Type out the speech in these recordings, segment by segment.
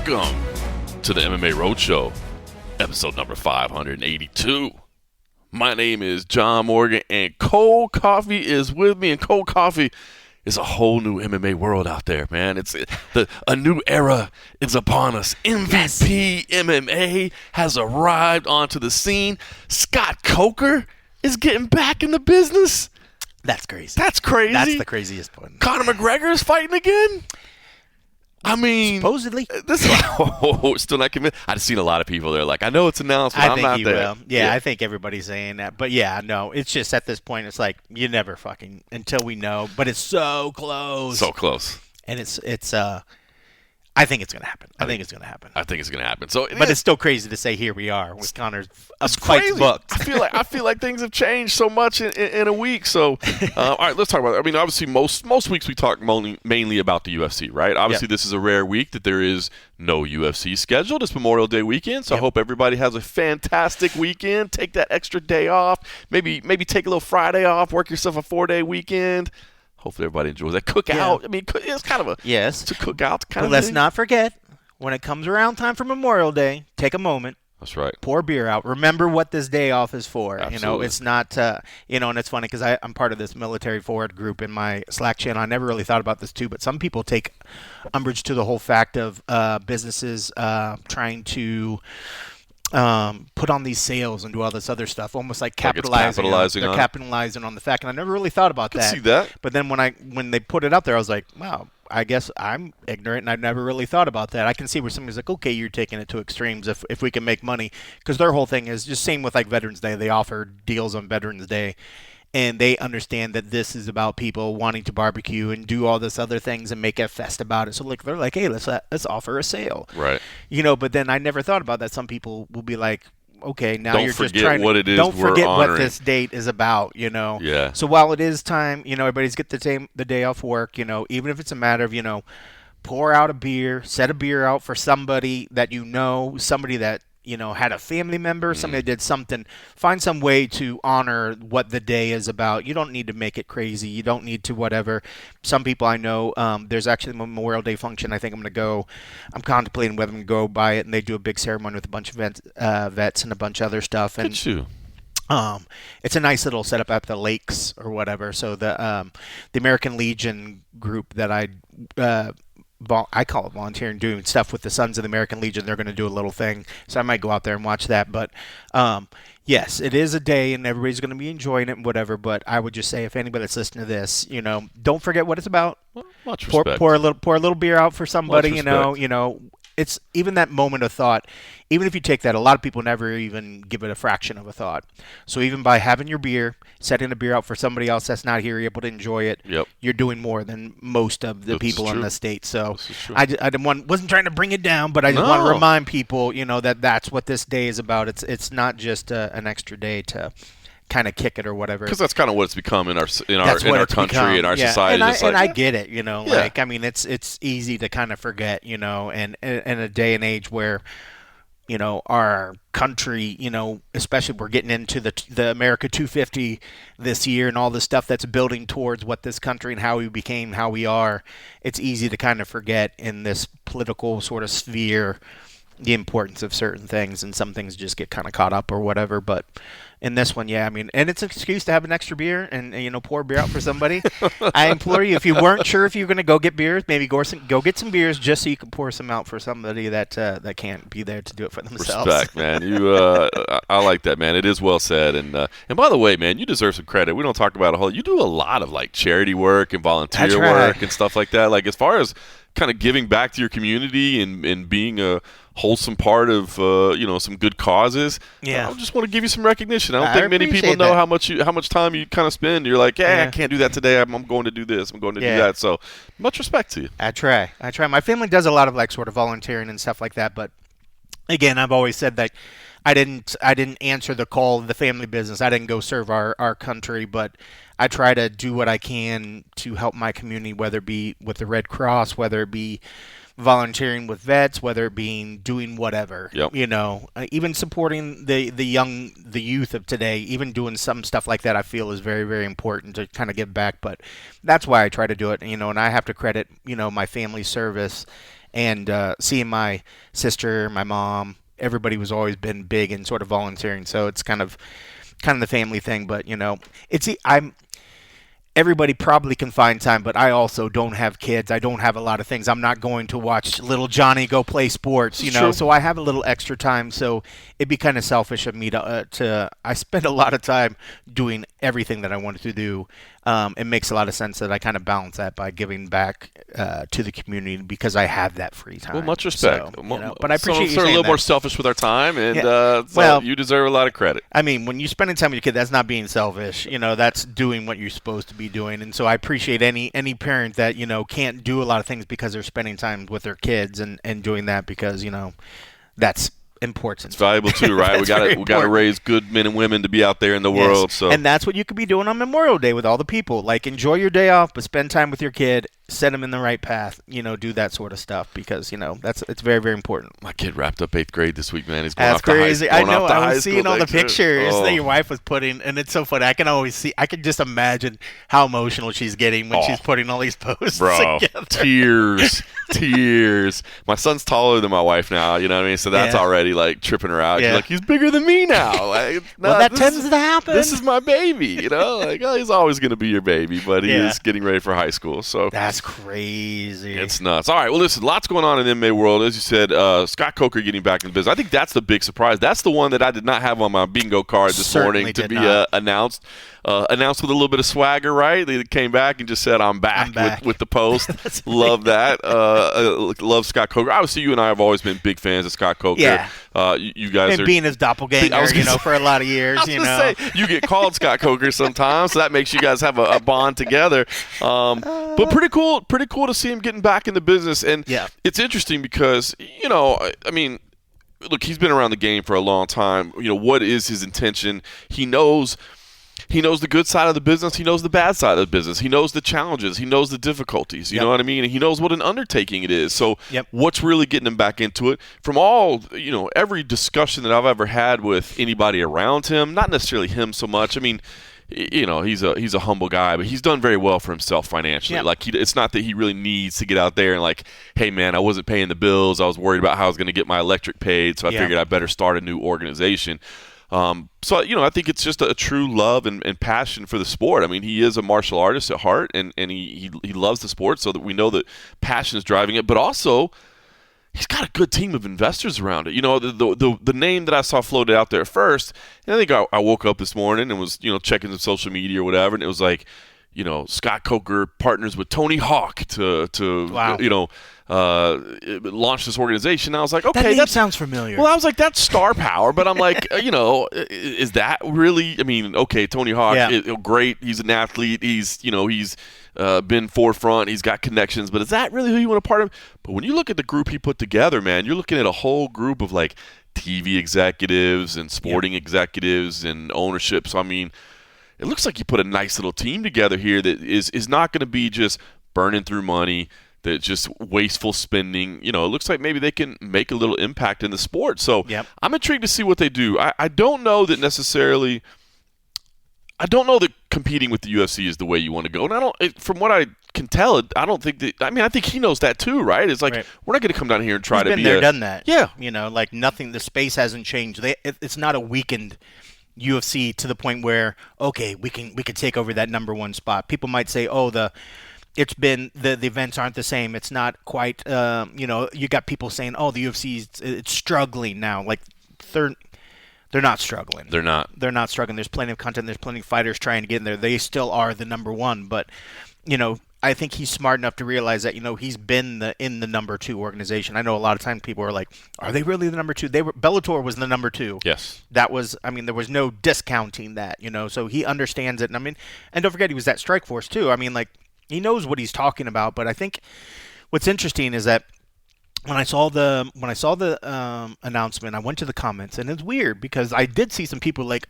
Welcome to the MMA Roadshow, episode number 582. My name is John Morgan, and Cold Coffee is with me. And Cold Coffee is a whole new MMA world out there, man. A new era is upon us. MVP MMA has arrived onto the scene. Scott Coker is getting back in the business. That's crazy. That's crazy. That's the craziest one. Conor McGregor is fighting again? I mean, supposedly. Still not convinced. I've seen a lot of people there like, I know it's announced, but I'm not there. Will. Yeah, I think everybody's saying that. But yeah, no, it's just at this point, it's like you never fucking until we know. But it's so close. So close. And I think it's gonna happen. I think it's gonna happen. I think it's gonna happen. So, but it's still crazy to say here we are with Conor's fights booked. I feel like things have changed so much in a week. So, all right, let's talk about it. I mean, obviously, most weeks we talk mainly about the UFC, right? Obviously, This is a rare week that there is no UFC scheduled. It's Memorial Day weekend, so I hope everybody has a fantastic weekend. Take that extra day off. Maybe take a little Friday off. Work yourself a 4-day weekend. Hopefully everybody enjoys that cookout. Yeah. I mean, it's kind of a it's a cookout kind of let's thing. Not forget, when it comes around time for Memorial Day, take a moment. That's right. Pour beer out. Remember what this day off is for. Absolutely. It's not, and it's funny because I'm part of this military forward group in my Slack channel. I never really thought about this too, but some people take umbrage to the whole fact of businesses trying to put on these sales and do all this other stuff, almost like capitalizing. They're capitalizing on the fact, and I never really thought about that. See that. But then when they put it out there, I was like, wow, I guess I'm ignorant, and I've never really thought about that. I can see where somebody's like, okay, you're taking it to extremes if we can make money, because their whole thing is just same with like Veterans Day. They offer deals on Veterans Day. And they understand that this is about people wanting to barbecue and do all this other things and make a fest about it. So like they're like, hey, let's offer a sale, right? But then I never thought about that. Some people will be like, okay, now you're just trying what it is. Don't forget honoring. what this date is about, Yeah. So while it is time, everybody's get the day off work, even if it's a matter of, pour out a beer, set a beer out for somebody that somebody that had a family member, somebody that did something. Find some way to honor what the day is about. You don't need to make it crazy. You don't need to whatever. Some people I know, there's actually a Memorial Day function. I think I'm contemplating whether I'm going to go by it, and they do a big ceremony with a bunch of vets and a bunch of other stuff. And it's a nice little setup at the lakes or whatever. So the American Legion group that I call it volunteering, doing stuff with the Sons of the American Legion. They're going to do a little thing, so I might go out there and watch that. But yes, it is a day, and everybody's going to be enjoying it and whatever. But I would just say, if anybody that's listening to this, don't forget what it's about. Much respect. Pour a little beer out for somebody. It's even that moment of thought. Even if you take that, a lot of people never even give it a fraction of a thought. So even by having your beer, setting a beer out for somebody else that's not here, able to enjoy it, you're doing more than most of the people in the state. So I wasn't trying to bring it down, but I just want to remind people, that that's what this day is about. It's not just an extra day to kind of kick it or whatever, because that's kind of what it's become in our country, in our society. And I get it, like, I mean, it's easy to kind of forget, and in a day and age where our country, especially we're getting into the America 250 this year and all the stuff that's building towards what this country and how we became how we are. It's easy to kind of forget in this political sort of sphere the importance of certain things, and some things just get kind of caught up or whatever. But in this one, I mean, and it's an excuse to have an extra beer and pour beer out for somebody. I implore you, if you weren't sure if you were going to go get beers, maybe go get some beers just so you can pour some out for somebody that can't be there to do it for themselves. Respect, man. I like that, man. It is well said. And by the way, man, you deserve some credit. We don't talk about you do a lot of like charity work and volunteer work and stuff like that. Like, as far as kind of giving back to your community and being a wholesome part of some good causes. I just want to give you some recognition. I don't think many people know how much time you kind of spend. You're like, I can't do that today. I'm going to do this. I'm going to do that. So much respect to you. I try. My family does a lot of like sort of volunteering and stuff like that. But again, I've always said that I didn't answer the call of the family business. I didn't go serve our country, but I try to do what I can to help my community, whether it be with the Red Cross, whether it be volunteering with vets, whether it be doing whatever, even supporting the youth of today, even doing some stuff like that, I feel is very, very important to kind of give back. But that's why I try to do it, and I have to credit, my family service and seeing my sister, my mom, everybody was always been big in sort of volunteering. So it's kind of the family thing. But I'm everybody probably can find time, but I also don't have kids. I don't have a lot of things. I'm not going to watch little Johnny go play sports, True. So I have a little extra time. So it'd be kind of selfish of me to I spend a lot of time doing everything that I wanted to do. It makes a lot of sense that I kind of balance that by giving back to the community because I have that free time. Well, much respect. So, but I appreciate you saying a little that. more selfish with our time, and Yeah. so you deserve a lot of credit. I mean, when you're spending time with your kid, that's not being selfish. That's doing what you're supposed to be doing. And so I appreciate any parent that can't do a lot of things because they're spending time with their kids and doing that because that's important. It's valuable too, right? we got to raise good men and women to be out there in the world. So, and that's what you could be doing on Memorial Day with all the people. Like, enjoy your day off, but spend time with your kid. Set them in the right path. Do that sort of stuff because it's very, very important. My kid wrapped up 8th grade this week, man. He's going That's off to crazy. high, I know. I was school seeing all the next year. pictures that your wife was putting, and it's so funny. I can just imagine how emotional she's getting when she's putting all these posts together. Tears. My son's taller than my wife now. You know what I mean? So that's already like tripping her out. Yeah. She's like, he's bigger than me now. Like, well, that tends to happen. This is my baby. Like, he's always going to be your baby, but he is getting ready for high school. So that's crazy. It's nuts. All right. Well, listen, lots going on in the MMA world. As you said, Scott Coker getting back in the business. I think that's the big surprise. That's the one that I did not have on my bingo card this morning to be announced. Announced with a little bit of swagger, right? They came back and just said, I'm back. With the post. Love that. Love Scott Coker. Obviously, you and I have always been big fans of Scott Coker. Yeah. You guys and being his doppelganger, for a lot of years. I was gonna say, you get called Scott Coker sometimes, so that makes you guys have a bond together. But pretty cool to see him getting back in the business. And it's interesting because, I mean, look, he's been around the game for a long time. What is his intention? He knows the good side of the business. He knows the bad side of the business. He knows the challenges. He knows the difficulties. You know what I mean? And he knows what an undertaking it is. So what's really getting him back into it? From all, every discussion that I've ever had with anybody around him, not necessarily him so much. I mean, he's a humble guy, but he's done very well for himself financially. Yep. Like, it's not that he really needs to get out there and like, hey, man, I wasn't paying the bills. I was worried about how I was going to get my electric paid, so I figured I better start a new organization. So, I think it's just a true love and passion for the sport. I mean, he is a martial artist at heart, and he loves the sport, so that we know that passion is driving it. But also, he's got a good team of investors around it. The name that I saw floated out there at first, and I think I woke up this morning and was, checking the social media or whatever, and it was like, Scott Coker partners with Tony Hawk to launch this organization. I was like, okay, that sounds familiar. Well, I was like, that's star power, but I'm like, is that really? I mean, okay, Tony Hawk, great. He's an athlete. He's been forefront. He's got connections, but is that really who you want to part of? But when you look at the group he put together, man, you're looking at a whole group of like TV executives and sporting executives and ownership. So I mean, it looks like you put a nice little team together here that is not going to be just burning through money, that's just wasteful spending. It looks like maybe they can make a little impact in the sport. So I'm intrigued to see what they do. I don't know that necessarily – I don't know that competing with the UFC is the way you want to go. And from what I can tell, I don't think that – I mean, I think he knows that too, right? It's like, we're not going to come down here and try He's to been be there, done that. Yeah. Like nothing – the space hasn't changed. It's not a weakened – UFC to the point where we can take over that number one spot. People might say, it's been the events aren't the same. It's not quite you got people saying, the UFC it's struggling now. Like they're not struggling. They're not struggling. There's plenty of content. There's plenty of fighters trying to get in there. They still are the number one, but I think he's smart enough to realize that he's been in the number two organization. I know a lot of times people are like, "Are they really the number two?" Bellator was the number two. Yes, that was. I mean, there was no discounting that. So he understands it. And I mean, and don't forget he was at Strikeforce too. I mean, like he knows what he's talking about. But I think what's interesting is that when I saw the announcement, I went to the comments, and it's weird because I did see some people like,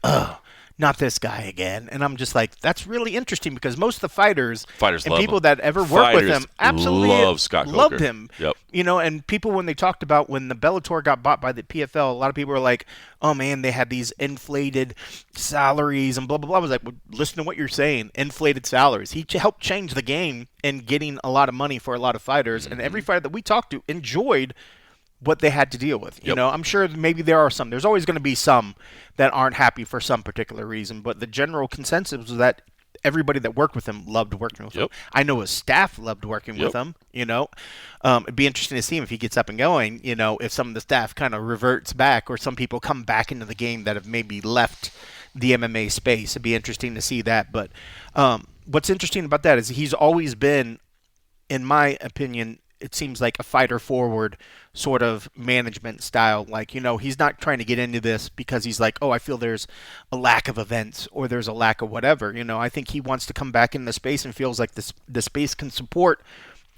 not this guy again. And I'm just like, that's really interesting because most of the fighters and love people him. that ever worked with him absolutely love Scott loved Coker. him. Yep. And people, when they talked about when the Bellator got bought by the PFL, a lot of people were like, oh man, they had these inflated salaries and blah, blah, blah. I was like, well, listen to what you're saying. Inflated salaries. He helped change the game in getting a lot of money for a lot of fighters. And every fighter that we talked to enjoyed what they had to deal with. Yep. I'm sure maybe there are some. There's always going to be some that aren't happy for some particular reason, but the general consensus was that everybody that worked with him loved working with him. I know his staff loved working with him. It'd be interesting to see him if he gets up and going. If some of the staff kind of reverts back, or some people come back into the game that have maybe left the MMA space. It'd be interesting to see that. But what's interesting about that is he's always been, in my opinion, it seems like a fighter forward sort of management style. Like, he's not trying to get into this because he's like, oh, I feel there's a lack of events or there's a lack of whatever. I think he wants to come back in the space and feels like the space can support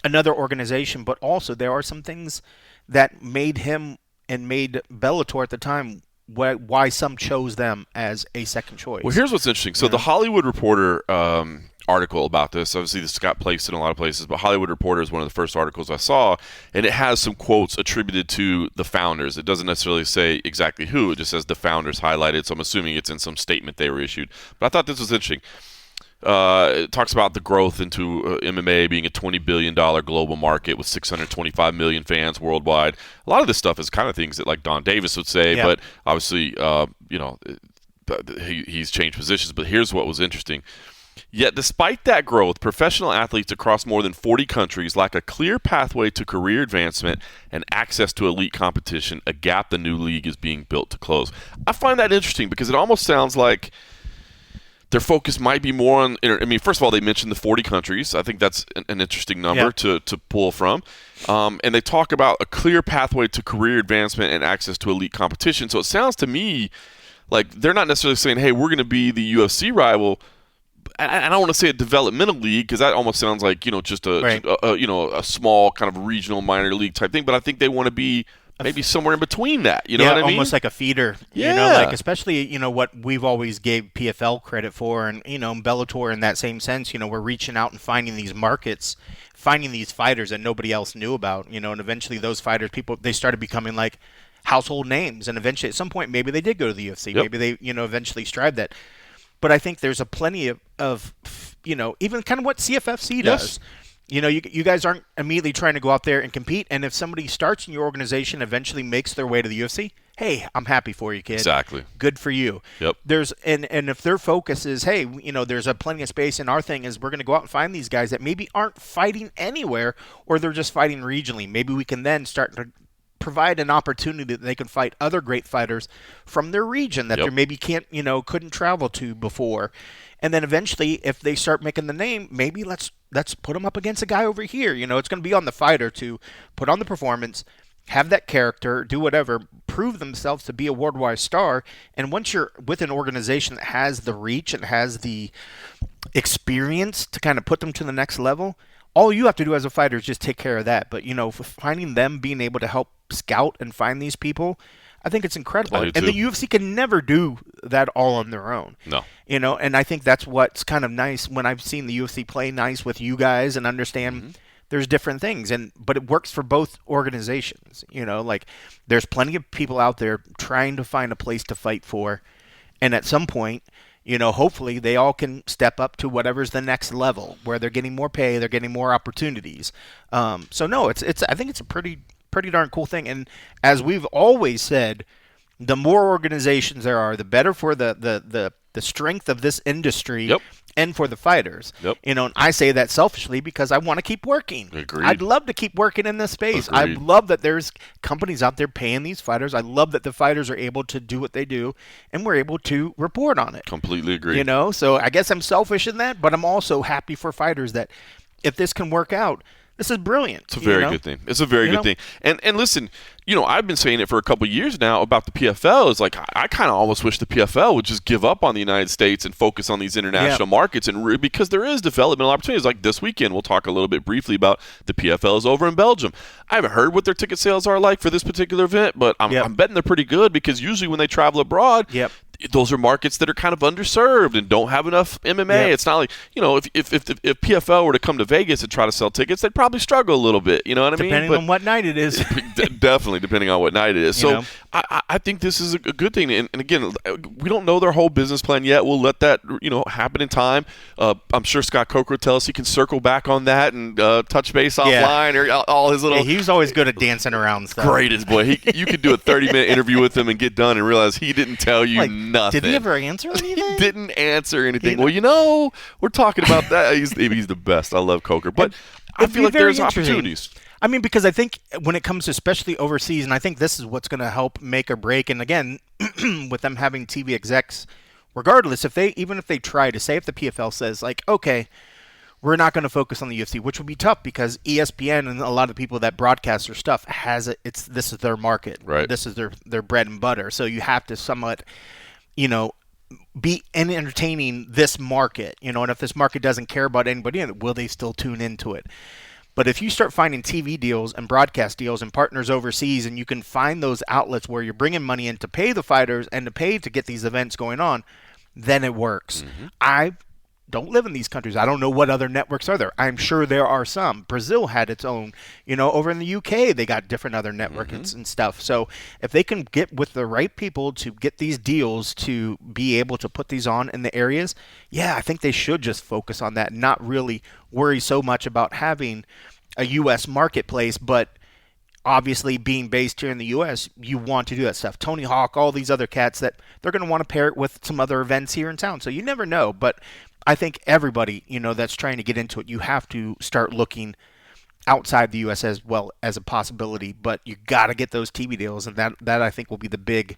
another organization. But also there are some things that made him and made Bellator at the time why some chose them as a second choice. Well, here's what's interesting. So the Hollywood Reporter article about this, obviously this got placed in a lot of places, but Hollywood Reporter is one of the first articles I saw, and it has some quotes attributed to the founders. It doesn't necessarily say exactly who, it just says the founders highlighted, so I'm assuming it's in some statement they were issued. But I thought this was interesting. It talks about the growth into MMA being a $20 billion global market with 625 million fans worldwide. A lot of this stuff is kind of things that like Don Davis would say, but obviously, he's changed positions. But here's what was interesting. Yet despite that growth, professional athletes across more than 40 countries lack a clear pathway to career advancement and access to elite competition, a gap the new league is being built to close. I find that interesting because it almost sounds like their focus might be more on, first of all, they mentioned the 40 countries. I think that's an interesting number to pull from. And they talk about a clear pathway to career advancement and access to elite competition. So it sounds to me like they're not necessarily saying, hey, we're going to be the UFC rival. I don't want to say a developmental league because that almost sounds like, just a small kind of regional minor league type thing. But I think they want to be maybe somewhere in between that, what I mean? Almost like a feeder, especially, what we've always gave PFL credit for, and, Bellator in that same sense, we're reaching out and finding these markets, finding these fighters that nobody else knew about, and eventually those fighters, they started becoming like household names, and eventually at some point, maybe they did go to the UFC, maybe they, eventually strived that. But I think there's a plenty of even kind of what CFFC does. You guys aren't immediately trying to go out there and compete. And if somebody starts in your organization, eventually makes their way to the UFC, hey, I'm happy for you, kid. Exactly. Good for you. Yep. And if their focus is, hey, there's a plenty of space, and our thing is we're going to go out and find these guys that maybe aren't fighting anywhere, or they're just fighting regionally. Maybe we can then start to provide an opportunity that they can fight other great fighters from their region that they maybe couldn't travel to before. And then eventually, if they start making the name, maybe let's put them up against a guy over here. It's going to be on the fighter to put on the performance, have that character, do whatever, prove themselves to be a worldwide star. And once you're with an organization that has the reach and has the experience to kind of put them to the next level, all you have to do as a fighter is just take care of that. But, finding them, being able to help scout and find these people, I think it's incredible. And the UFC can never do that all on their own. No. And I think that's what's kind of nice when I've seen the UFC play nice with you guys and understand there's different things. But it works for both organizations. There's plenty of people out there trying to find a place to fight for. And at some point, hopefully they all can step up to whatever's the next level where they're getting more pay, they're getting more opportunities. So no, I think it's a pretty darn cool thing. And as we've always said, the more organizations there are, the better for the strength of this industry and for the fighters. And I say that selfishly because I want to keep working. Agreed. I'd love to keep working in this space. Agreed. I love that there's companies out there paying these fighters. I love that the fighters are able to do what they do, and we're able to report on it. Completely agree. So I guess I'm selfish in that, but I'm also happy for fighters that if this can work out, this is brilliant. It's a very good thing. It's a very good thing. And listen, I've been saying it for a couple of years now about the PFL. It's like I kind of almost wish the PFL would just give up on the United States and focus on these international markets, and because there is developmental opportunities. Like this weekend, we'll talk a little bit briefly about the PFL is over in Belgium. I haven't heard what their ticket sales are like for this particular event, but I'm betting they're pretty good because usually when they travel abroad, those are markets that are kind of underserved and don't have enough MMA. It's not like, if PFL were to come to Vegas and try to sell tickets, they'd probably struggle a little bit. You know what I mean? Depending on what night it is. Definitely, depending on what night it is. So I think this is a good thing. And again, we don't know their whole business plan yet. We'll let that happen in time. I'm sure Scott Coker will tell us he can circle back on that and touch base offline or all his little. Yeah, he was always good at dancing around stuff. Greatest boy. You could do a 30-minute interview with him and get done and realize he didn't tell you nothing. Did he ever answer anything? He didn't answer anything. Well, we're talking about that. He's the best. I love Coker. But I feel like there's opportunities. I mean, because I think when it comes to especially overseas, and I think this is what's going to help make or break, and again, with them having TV execs, regardless, even if they try to say, if the PFL says, like, okay, we're not going to focus on the UFC, which would be tough because ESPN and a lot of people that broadcast their stuff this is their market. Right. This is their bread and butter. So you have to somewhat, be entertaining this market, and if this market doesn't care about anybody in it, will they still tune into it? But if you start finding TV deals and broadcast deals and partners overseas, and you can find those outlets where you're bringing money in to pay the fighters and to pay to get these events going on, then it works. Mm-hmm. I don't live in these countries. I don't know what other networks are there. I'm sure there are some. Brazil had its own. Over in the UK, they got different other networks and stuff. So if they can get with the right people to get these deals to be able to put these on in the areas, I think they should just focus on that and not really worry so much about having a U.S. marketplace. But obviously, being based here in the U.S., you want to do that stuff. Tony Hawk, all these other cats that they're going to want to pair it with some other events here in town. So you never know. But I think everybody, that's trying to get into it, you have to start looking outside the U.S. as well as a possibility. But you got to get those TV deals, and that I think will be the big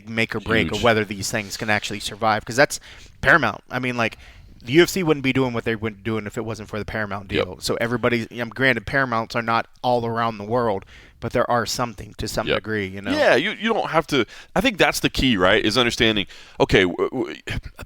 make or break of whether these things can actually survive, because that's paramount. I mean, like, the UFC wouldn't be doing what they would be doing if it wasn't for the Paramount deal. Yep. So everybody, granted, Paramounts are not all around the world, but there are something to some degree, Yeah, you don't have to. I think that's the key, right? Is understanding. Okay,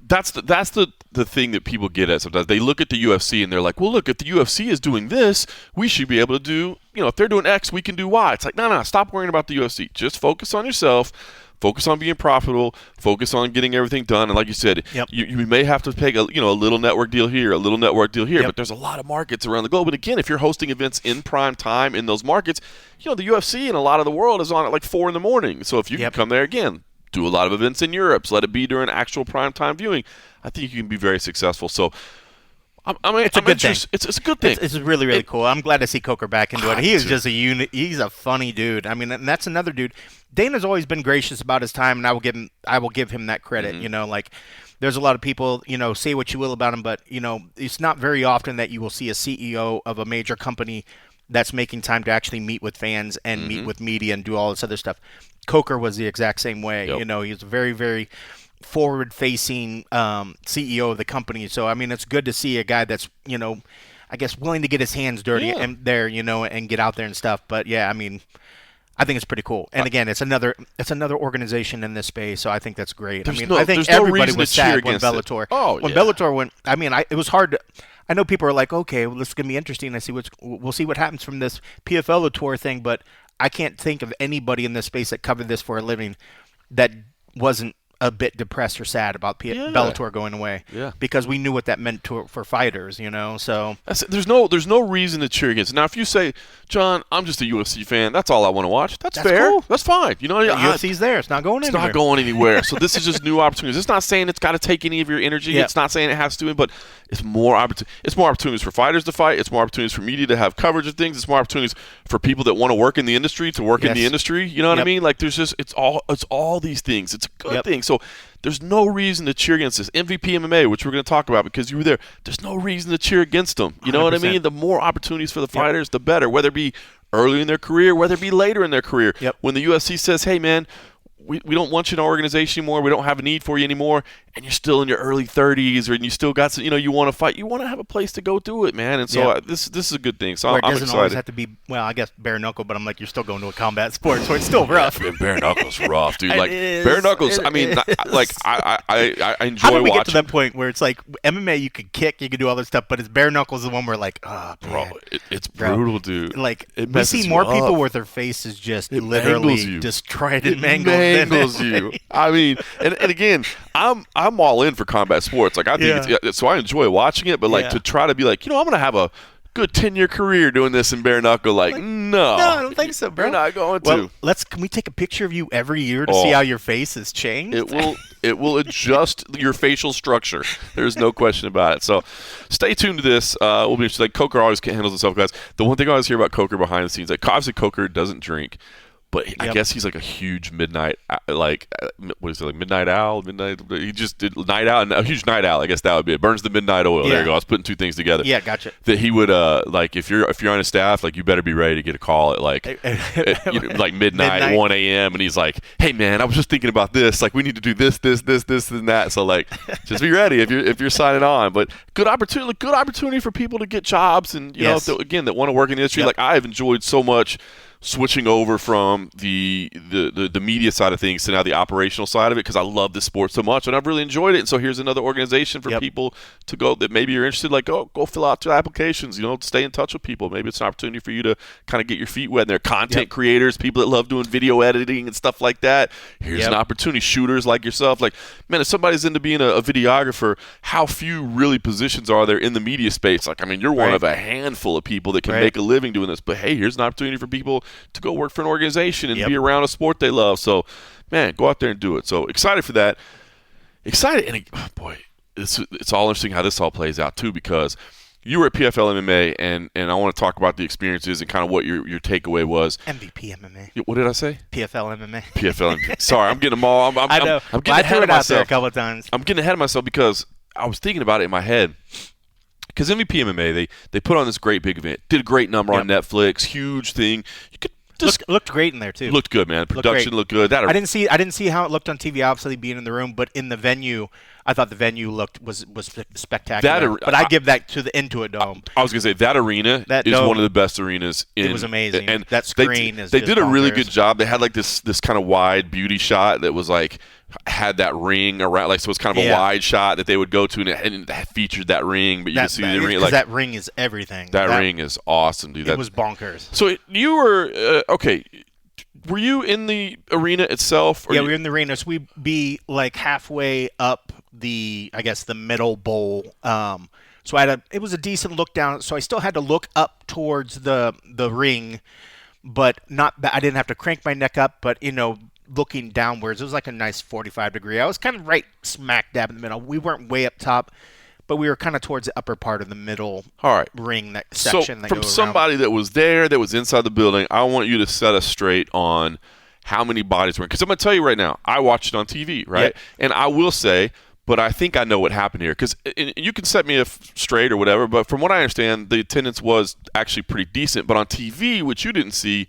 that's the thing that people get at sometimes. They look at the UFC and they're like, well, look, if the UFC is doing this, we should be able to do. If they're doing X, we can do Y. It's like, no, stop worrying about the UFC. Just focus on yourself. Focus on being profitable. Focus on getting everything done. And like you said, you may have to take a little network deal here, a little network deal here. But there's a lot of markets around the globe. And again, if you're hosting events in prime time in those markets, the UFC in a lot of the world is on at like 4 a.m. So if you can come there again, do a lot of events in Europe, so let it be during actual prime time viewing, I think you can be very successful. So it's a good thing. It's a good thing. It's really, really cool. I'm glad to see Coker back into it. He is just a unit. He's a funny dude. I mean, and that's another dude. Dana's always been gracious about his time, and I will give him that credit. Like, there's a lot of people, say what you will about him, but it's not very often that you will see a CEO of a major company that's making time to actually meet with fans and meet with media and do all this other stuff. Coker was the exact same way. He was a very, very forward-facing CEO of the company. So, I mean, it's good to see a guy that's, I guess willing to get his hands dirty and there, and get out there and stuff. But, I mean, I think it's pretty cool. And again, it's another organization in this space, so I think that's great. I think everybody was sad when Bellator. Bellator went. I mean, it was hard to. I know people are like, okay, well, this is gonna be interesting. We'll see what happens from this PFL tour thing, but I can't think of anybody in this space that covered this for a living that wasn't a bit depressed or sad about Bellator going away. Yeah. Because we knew what that meant for fighters, So there's no reason to cheer against it. Now, if you say, John, I'm just a UFC fan, that's all I want to watch. That's fair. Cool. That's fine. The UFC's there. It's not going anywhere. It's not going anywhere. So this is just new opportunities. It's not saying it's got to take any of your energy. It's not saying it has to, but it's more opportunities for fighters to fight. It's more opportunities for media to have coverage of things. It's more opportunities for people that want to work in the industry to work in the industry. You know what I mean? Like, there's just it's all these things. It's a good thing. So there's no reason to cheer against this. MVP MMA, which we're going to talk about because you were there, there's no reason to cheer against them. You know 100%. What I mean? The more opportunities for the fighters, the better, whether it be early in their career, whether it be later in their career. When the UFC says, hey, man, we don't want you in our organization anymore, we don't have a need for you anymore, and you're still in your early 30s, or you still got some, you want to fight, you want to have a place to go do it, man. And so this is a good thing. So I'm excited. It doesn't always have to be, well, I guess bare knuckle, but I'm like, you're still going to a combat sport, so it's still rough. Yeah, bare knuckle's rough, dude. Like, bare knuckles, I mean, like, I enjoy watching. How did we get to that point where it's like MMA, you could kick, you could do all this stuff, but it's bare knuckles the one where like, bro, it's brutal, dude. Like, we see more people with their faces just literally destroyed and mangled strangles you. I mean, and again, I'm all in for combat sports. Like I think so I enjoy watching it, but like to try to be like, I'm gonna have a good 10-year career doing this in bare knuckle. No, no, I don't think so, bro. You're not going to. Can we take a picture of you every year to see how your face has changed? It will adjust your facial structure. There's no question about it. So stay tuned to this. We'll be like Coker always handles himself, guys. The one thing I always hear about Coker behind the scenes, like obviously Coker doesn't drink. But I guess he's like a huge midnight, what is it, like midnight owl? He just did night owl, and a huge night owl. I guess that would be it. Burns the midnight oil. There you go. I was putting two things together. Yeah, gotcha. That he would like if you're on his staff, like you better be ready to get a call at like midnight, 1 a.m. And he's like, hey man, I was just thinking about this. Like we need to do this, and that. So like, just be ready if you're signing on. But good opportunity for people to get jobs, and you know, that want to work in the industry. Like I have enjoyed so much switching over from the media side of things to now the operational side of it because I love this sport so much and I've really enjoyed it. And so here's another organization for people to go that maybe you're interested, like go fill out your applications, stay in touch with people. Maybe it's an opportunity for you to kind of get your feet wet. And they're content creators, people that love doing video editing and stuff like that. Here's an opportunity. Shooters like yourself. Like, man, if somebody's into being a videographer, how few really positions are there in the media space? Like, I mean, you're one of a handful of people that can make a living doing this. But hey, here's an opportunity for people to go work for an organization and be around a sport they love. So, man, go out there and do it. So excited for that. Excited, and boy, it's all interesting how this all plays out too, because you were at PFL MMA, and I want to talk about the experiences and kind of what your takeaway was. MVP MMA. What did I say? PFL MMA. PFL MMA. Sorry, I'm getting them all. I know. I'm getting ahead of myself. There a couple of times. I'm getting ahead of myself because I was thinking about it in my head. Because MVP MMA, they put on this great big event, did a great number on Netflix, huge thing. You could looked great in there too. Looked good, man. Production looked good. I didn't see how it looked on TV. Obviously, being in the room, but in the venue, I thought the venue was spectacular. But I give that to the Intuit Dome. I was gonna say that arena is one of the best arenas. It was amazing. And that screen they did a really good job. They had like this kind of wide beauty shot that was like had that ring around, like, so it's kind of a wide shot that they would go to, and it featured that ring, but you could see the ring. Like, that ring is everything. That ring is awesome, dude. It was bonkers. So you were okay. Were you in the arena itself? Yeah, we were in the arena. So we'd be like halfway up the middle bowl. So it was a decent look down. So I still had to look up towards the ring, but I didn't have to crank my neck up, but looking downwards, it was like a nice 45-degree. I was kind of right smack dab in the middle. We weren't way up top, but we were kind of towards the upper part of the middle ring, that section. So from somebody that was there, that was inside the building, I want you to set us straight on how many bodies were in. Because I'm going to tell you right now, I watched it on TV, right? Yep. And I will say, but I think I know what happened here. Because you can set me straight or whatever, but from what I understand, the attendance was actually pretty decent. But on TV, which you didn't see,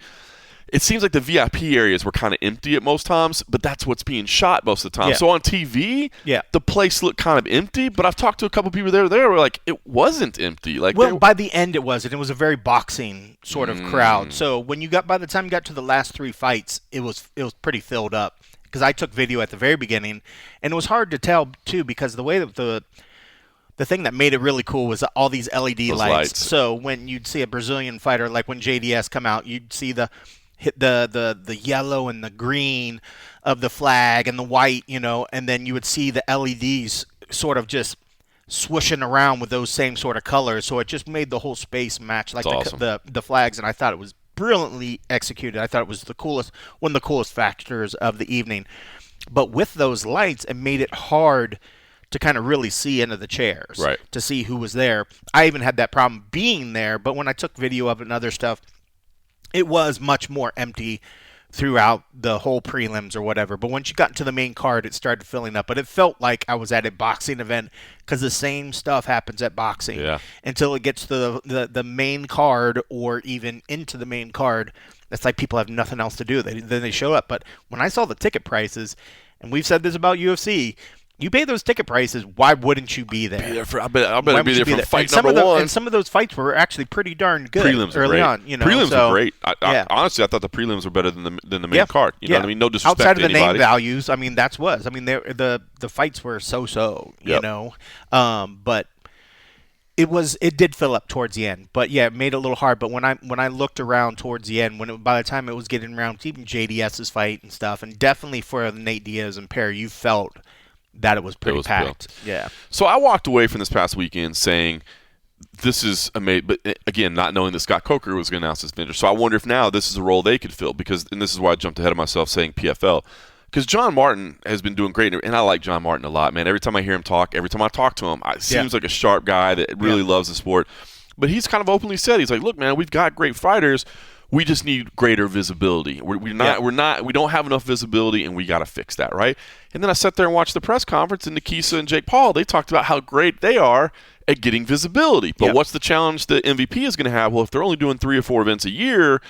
it seems like the VIP areas were kind of empty at most times, but that's what's being shot most of the time. Yeah. So on TV, the place looked kind of empty, but I've talked to a couple people there were like, it wasn't empty. Like, by the end it wasn't. It was a very boxing sort of crowd. So by the time you got to the last three fights, it was pretty filled up. Because I took video at the very beginning, and it was hard to tell too, because the way that the thing that made it really cool was all these LED lights. So when you'd see a Brazilian fighter, like when JDS come out, you'd see the yellow and the green of the flag and the white, and then you would see the LEDs sort of just swooshing around with those same sort of colors. So it just made the whole space match like the flags, and I thought it was brilliantly executed. I thought it was one of the coolest factors of the evening. But with those lights, it made it hard to kind of really see into the chairs, to see who was there. I even had that problem being there, but when I took video of it and other stuff, it was much more empty throughout the whole prelims or whatever. But once you got into the main card, it started filling up. But it felt like I was at a boxing event, because the same stuff happens at boxing until it gets to the main card, or even into the main card. It's like people have nothing else to do. Then they show up. But when I saw the ticket prices, and we've said this about UFC, you pay those ticket prices, why wouldn't you be there? I better be there for fight number one. And some of those fights were actually pretty darn good prelims early on. Prelims were great. Honestly, I thought the prelims were better than the main card. You know what I mean? No disrespect outside of to the anybody. name values, I mean, the fights were so-so, but It did fill up towards the end, but yeah, it made it a little hard. But when I looked around towards the end, by the time it was getting around to even JDS's fight and stuff, and definitely for Nate Diaz and Perry, you felt that it was pretty packed. Yeah. So I walked away from this past weekend saying this is amazing, but again, not knowing that Scott Coker was going to announce this finisher. So I wonder if now this is a role they could fill, because, and this is why I jumped ahead of myself saying PFL, because John Martin has been doing great, and I like John Martin a lot, man. Every time I hear him talk, every time I talk to him, it seems like a sharp guy that really loves the sport. But he's kind of openly said, he's like, look, man, we've got great fighters. We just need greater visibility. We don't have enough visibility, and we got to fix that, right? And then I sat there and watched the press conference, and Nikisa and Jake Paul, they talked about how great they are at getting visibility. But what's the challenge that MVP is going to have? Well, if they're only doing 3 or 4 events a year,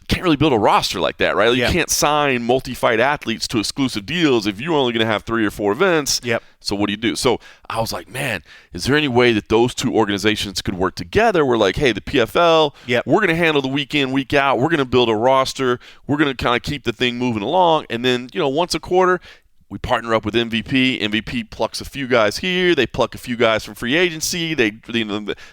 can't really build a roster like that, right? You can't sign multi-fight athletes to exclusive deals if you're only going to have 3 or 4 events. So what do you do? So I was like, man, is there any way that those two organizations could work together? We're like, hey, the PFL, we're going to handle the week in, week out. We're going to build a roster. We're going to kind of keep the thing moving along. And then, once a quarter, we partner up with MVP. MVP plucks a few guys here. They pluck a few guys from free agency. They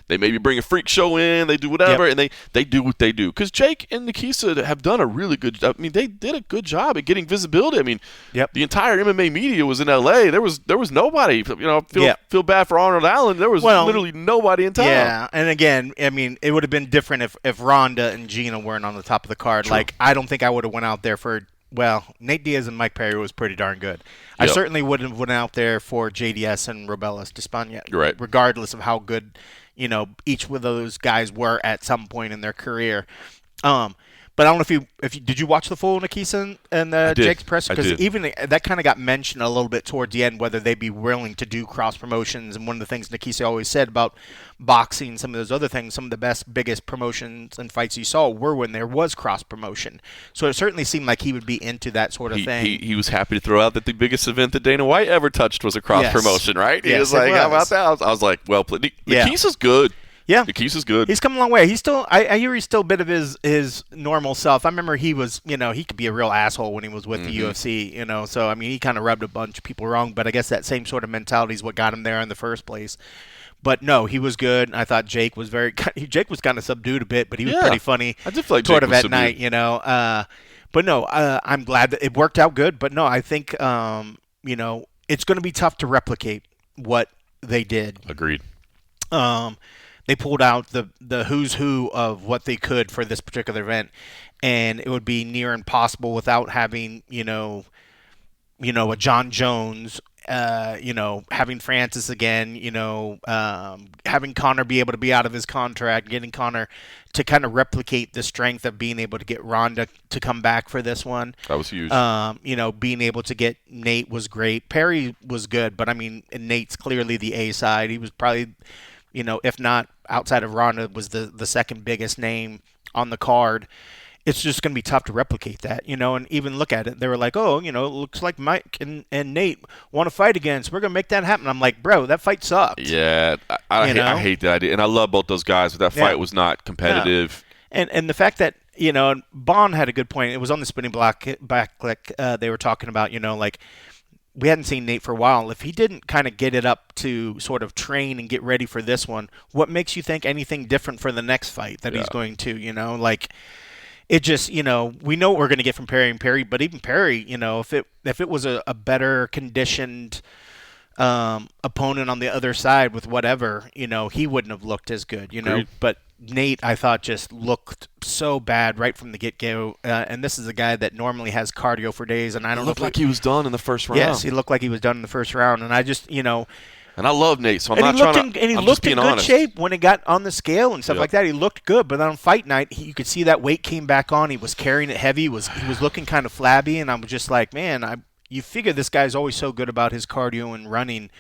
maybe bring a freak show in. They do whatever, and they do what they do. Because Jake and Nikisa have done a really good job. I mean, they did a good job at getting visibility. I mean, the entire MMA media was in LA. There was nobody. Feel bad for Arnold Allen. There was literally nobody in town. Yeah, and again, I mean, it would have been different if Ronda and Gina weren't on the top of the card. True. Like, I don't think I would have went out there for. Well, Nate Diaz and Mike Perry was pretty darn good. I certainly wouldn't have went out there for JDS and Robelas Despaigne, regardless of how good, each of those guys were at some point in their career. But I don't know if you did you watch the full Nikisa and Jake's press? Because even that kind of got mentioned a little bit towards the end, whether they'd be willing to do cross promotions. And one of the things Nikisa always said about boxing, some of those other things, some of the biggest promotions and fights you saw were when there was cross promotion. So it certainly seemed like he would be into that sort of thing. He was happy to throw out that the biggest event that Dana White ever touched was a cross promotion, right? He was like, how about that? I was like, well played. Nikisa's good. Yeah, Nikisa's good. He's come a long way. He's still. I hear he's still a bit of his normal self. I remember he was. He could be a real asshole when he was with the UFC. So I mean, he kind of rubbed a bunch of people wrong. But I guess that same sort of mentality is what got him there in the first place. But no, he was good. I thought Jake was Jake was kind of subdued a bit, but he was pretty funny. I did feel like sort Jake of was at subdued. night. But no, I'm glad that it worked out good. But no, I think it's going to be tough to replicate what they did. Agreed. They pulled out the who's who of what they could for this particular event, and it would be near impossible without having a John Jones, having Francis again, having Connor be able to be out of his contract, getting Connor to kind of replicate the strength of being able to get Ronda to come back for this one. That was huge. Being able to get Nate was great. Perry was good, but I mean, Nate's clearly the A side. He was probably, if not outside of Ronda, was the second biggest name on the card. It's just going to be tough to replicate that, and even look at it. They were like, oh, it looks like Mike and Nate want to fight again, so we're going to make that happen. I'm like, bro, that fight sucked. Yeah, I hate that idea. And I love both those guys, but that fight was not competitive. Yeah. And the fact that, Bond had a good point. It was on the spinning block back, they were talking about, we hadn't seen Nate for a while. If he didn't kind of get it up to sort of train and get ready for this one, what makes you think anything different for the next fight that he's going to, it just, we know what we're going to get from Perry and Perry, but even Perry, if it was a better conditioned opponent on the other side with whatever, he wouldn't have looked as good, Agreed. But Nate, I thought, just looked so bad right from the get-go, and this is a guy that normally has cardio for days, and I don't know. Looked like he was done in the first round. Yes, he looked like he was done in the first round, and I just, And I love Nate, so I'm not trying to. And he looked in good shape when it got on the scale and stuff like that. He looked good, but on fight night, you could see that weight came back on. He was carrying it heavy. He was looking kind of flabby, and I was just like, man, you figure this guy's always so good about his cardio and running.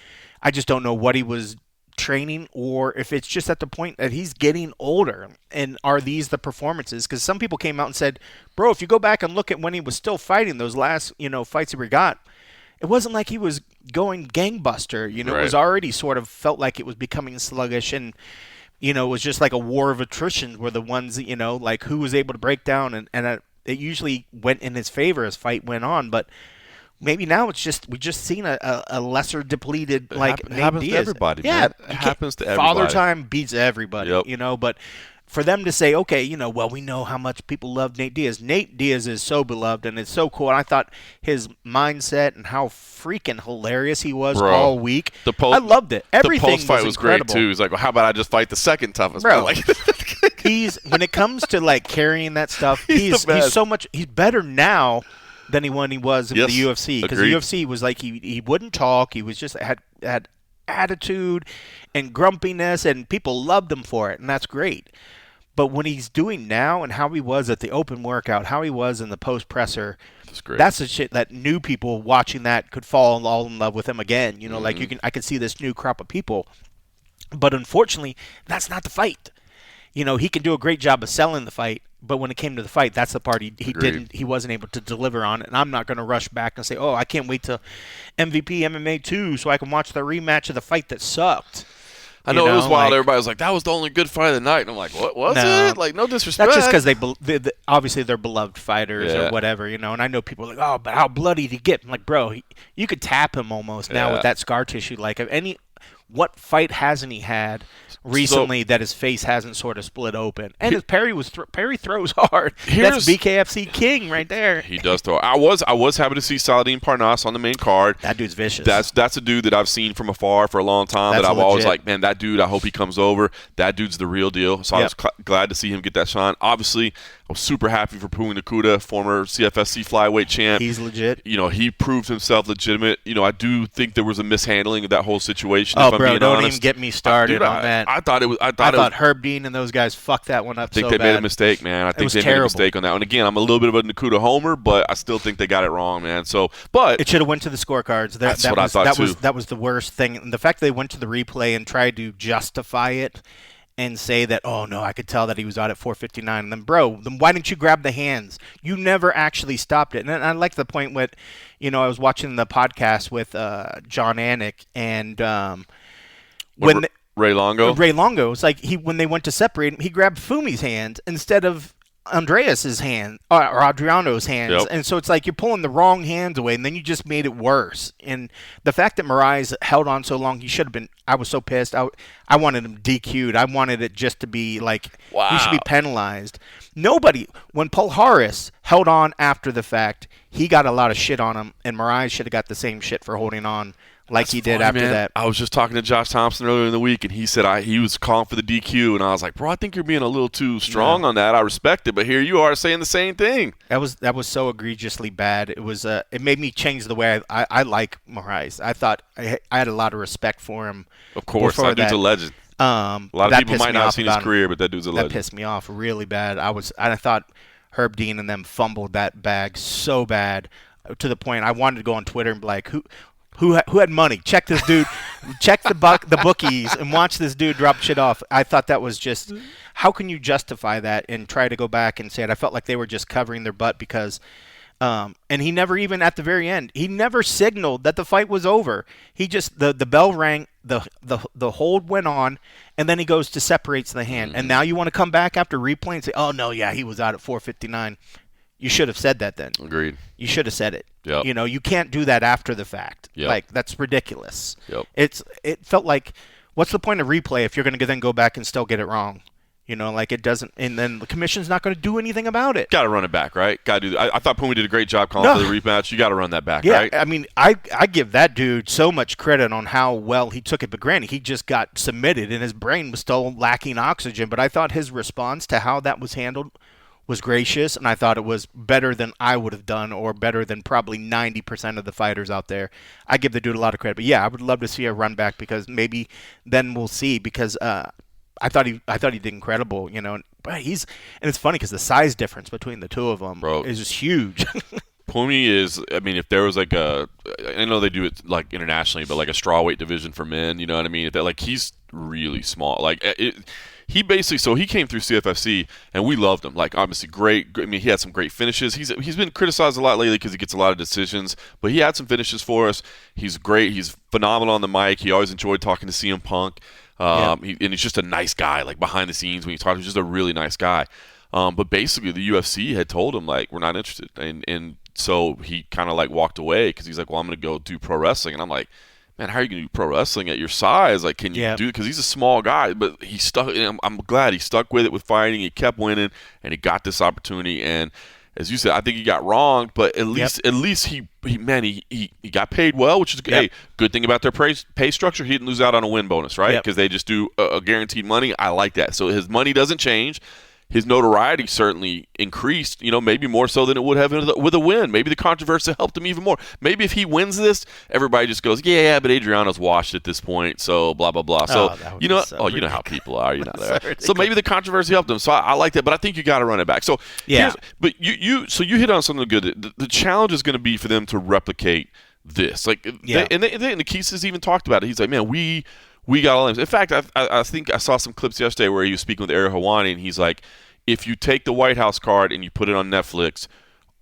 I just don't know what he was training, or if it's just at the point that he's getting older, and are these the performances? Because some people came out and said, bro, if you go back and look at when he was still fighting those last fights he got, it wasn't like he was going gangbuster. It was already sort of felt like it was becoming sluggish, and it was just like a war of attrition were the ones like who was able to break down, and it usually went in his favor as fight went on. But maybe now it's just we just seen a lesser depleted like It Nate happens to Diaz. everybody, Yeah, man. It happens to Father everybody. Time beats everybody, Yep. but for them to say, okay, well, we know how much people love Nate Diaz. Nate Diaz is so beloved, and it's so cool. And I thought his mindset and how freaking hilarious he was Bro, all week. the I loved it. Everything the post fight was great incredible. too. He's like, well, how about I just fight the second toughest? Bro, Like, he's when it comes to like carrying that stuff, He's the best. so much. He's better now than when he was in Yes, the UFC, because the agreed. UFC was like he wouldn't talk. He was just had attitude and grumpiness, and people loved him for it, and that's great. But what he's doing now and how he was at the open workout, how he was in the post presser, That's great. that's the shit that new people watching that could fall all in love with him again. Like I could see this new crop of people. But unfortunately, that's not the fight. He can do a great job of selling the fight, but when it came to the fight, that's the part he wasn't able to deliver on. And I'm not going to rush back and say, oh, I can't wait till MVP MMA 2 so I can watch the rematch of the fight that sucked. I know it was wild. Everybody was like, "That was the only good fight of the night," and I'm like, "What was it?" Like, no disrespect. That's just because obviously they're beloved fighters or whatever, And I know people are like, "Oh, but how bloody did he get?" I'm like, bro, you could tap him almost now with that scar tissue. Like, what fight hasn't he had recently that his face hasn't sort of split open? And his Perry throws hard. That's BKFC king right there. He does throw. I was happy to see Saladin Parnasse on the main card. That dude's vicious. That's a dude that I've seen from afar for a long time. That's that I've legit. always like, man, that dude. I hope he comes over. That dude's the real deal. So I was glad to see him get that shine. Obviously, I was super happy for Pumi Nakuda, former CFSC flyweight champ. He's legit. He proved himself legitimate. I do think there was a mishandling of that whole situation. Oh, if I'm bro, being don't honest. even get me started on that. I thought it was. I thought Herb Dean and those guys fucked that one up. I think they made a mistake, man. I think they made a mistake on that one. Again, I'm a little bit of a Nakuda homer, but I still think they got it wrong, man. So, but it should have went to the scorecards. That's what I thought too. That was the worst thing. And the fact they went to the replay and tried to justify it and say that, oh no, I could tell that he was out at 4:59. And then, bro, then why didn't you grab the hands? You never actually stopped it. And I like the point with, I was watching the podcast with John Anik and Ray Longo. Ray Longo. It's like when they went to separate him, he grabbed Fumi's hand instead of Andreas's hand or Adriano's hands. Yep. And so it's like you're pulling the wrong hands away, and then you just made it worse. And the fact that Moraes held on so long, he should have been. I was so pissed. I wanted him DQ'd. I wanted it just to be like, wow, he should be penalized. Nobody, when Paul Harris held on after the fact, he got a lot of shit on him, and Moraes should have got the same shit for holding on. Like he did after that. I was just talking to Josh Thompson earlier in the week, and he said he was calling for the DQ, and I was like, bro, I think you're being a little too strong on that. I respect it, but here you are saying the same thing. That was so egregiously bad. It was it made me change the way I like Moraes. I thought I had a lot of respect for him. Of course, that dude's a legend. A lot of people might not have seen his career, but that dude's a legend. That pissed me off really bad. I thought Herb Dean and them fumbled that bag so bad to the point I wanted to go on Twitter and be like, who had money? Check this dude. Check the bookies and watch this dude drop shit off. I thought that was just, how can you justify that and try to go back and say it? I felt like they were just covering their butt because, and he never even at the very end, he never signaled that the fight was over. He just, the bell rang, the hold went on, and then he goes to separates the hand. And now you want to come back after replay and say, oh no, yeah, he was out at 4:59. You should have said that then. Agreed. You should have said it. Yep. You can't do that after the fact. Yep. Like, that's ridiculous. Yep. It felt like, what's the point of replay if you're going to then go back and still get it wrong? Like it doesn't, and then the commission's not going to do anything about it. Got to run it back, right? Got to do. I thought Pumi did a great job calling for the rematch. You got to run that back, right? I mean, I give that dude so much credit on how well he took it, but granted, he just got submitted and his brain was still lacking oxygen. But I thought his response to how that was handled was gracious, and I thought it was better than I would have done, or better than probably 90% of the fighters out there. I give the dude a lot of credit, but yeah, I would love to see a run back because maybe then we'll see. Because I thought he did incredible, But and it's funny because the size difference between the two of them is just huge. Pumi is, I mean, if there was like I know they do it like internationally, but like a strawweight division for men, you know what I mean? Like he's really small, like He basically, so he came through CFFC, and we loved him. Like, obviously, great. I mean, he had some great finishes. He's been criticized a lot lately because he gets a lot of decisions, but he had some finishes for us. He's great. He's phenomenal on the mic. He always enjoyed talking to CM Punk. And he's just a nice guy. Like, behind the scenes, when you talk, he's just a really nice guy. But basically, the UFC had told him, like, we're not interested. And so he kind of like walked away because he's like, well, I'm going to go do pro wrestling. And I'm like, man, how are you going to do pro wrestling at your size? Like, can you Yeah. do? Because he's a small guy, but he stuck. And I'm glad he stuck with it with fighting. He kept winning, and he got this opportunity. And as you said, I think he got wrong, but at least he got paid well, which is hey, good thing about their pay structure. He didn't lose out on a win bonus, right? Because they just do a guaranteed money. I like that. So his money doesn't change. His notoriety certainly increased, maybe more so than it would have with a win. Maybe the controversy helped him even more. Maybe if he wins this, everybody just goes, yeah, but Adriano's washed at this point, so blah, blah, blah. So, you know how people are. You're not there. So maybe the controversy helped him. So I like that, but I think you got to run it back. So, but you hit on something good. The challenge is going to be for them to replicate this. Like, and the Keith even talked about it. He's like, man, we got all in fact, I think I saw some clips yesterday where he was speaking with Ariel Helwani, and he's like, if you take the White House card and you put it on Netflix,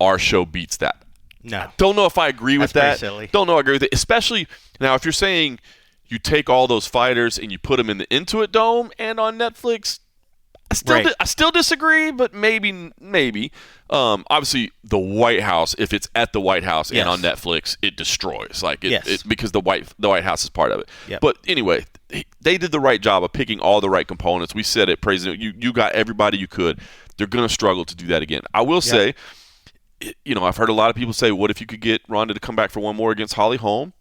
our show beats that. No. Don't know if I agree with that. That's pretty silly. Don't know I agree with it. Especially, now if you're saying you take all those fighters and you put them in the Intuit Dome and on Netflix, I still disagree, but maybe. Obviously, the White House, if it's at the White House and on Netflix, it destroys. Like it because the White House is part of it. Yep. But anyway, they did the right job of picking all the right components. We said it, President. You got everybody you could. They're going to struggle to do that again. I will say, I've heard a lot of people say, what if you could get Ronda to come back for one more against Holly Holm?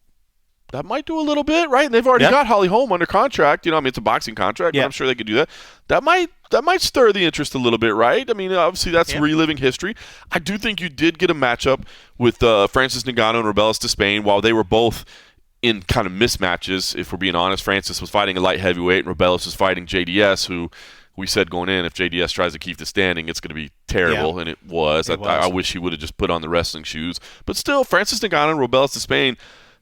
That might do a little bit, right? And they've already got Holly Holm under contract. It's a boxing contract, but I'm sure they could do that. That might stir the interest a little bit, right? I mean, obviously that's reliving history. I do think you did get a matchup with Francis Ngannou and Rebellis to Spain while they were both in kind of mismatches, if we're being honest. Francis was fighting a light heavyweight and Rebellis was fighting JDS, who we said going in, if JDS tries to keep the standing, it's going to be terrible, and it was. I wish he would have just put on the wrestling shoes. But still, Francis Ngannou and Rebellis to Spain,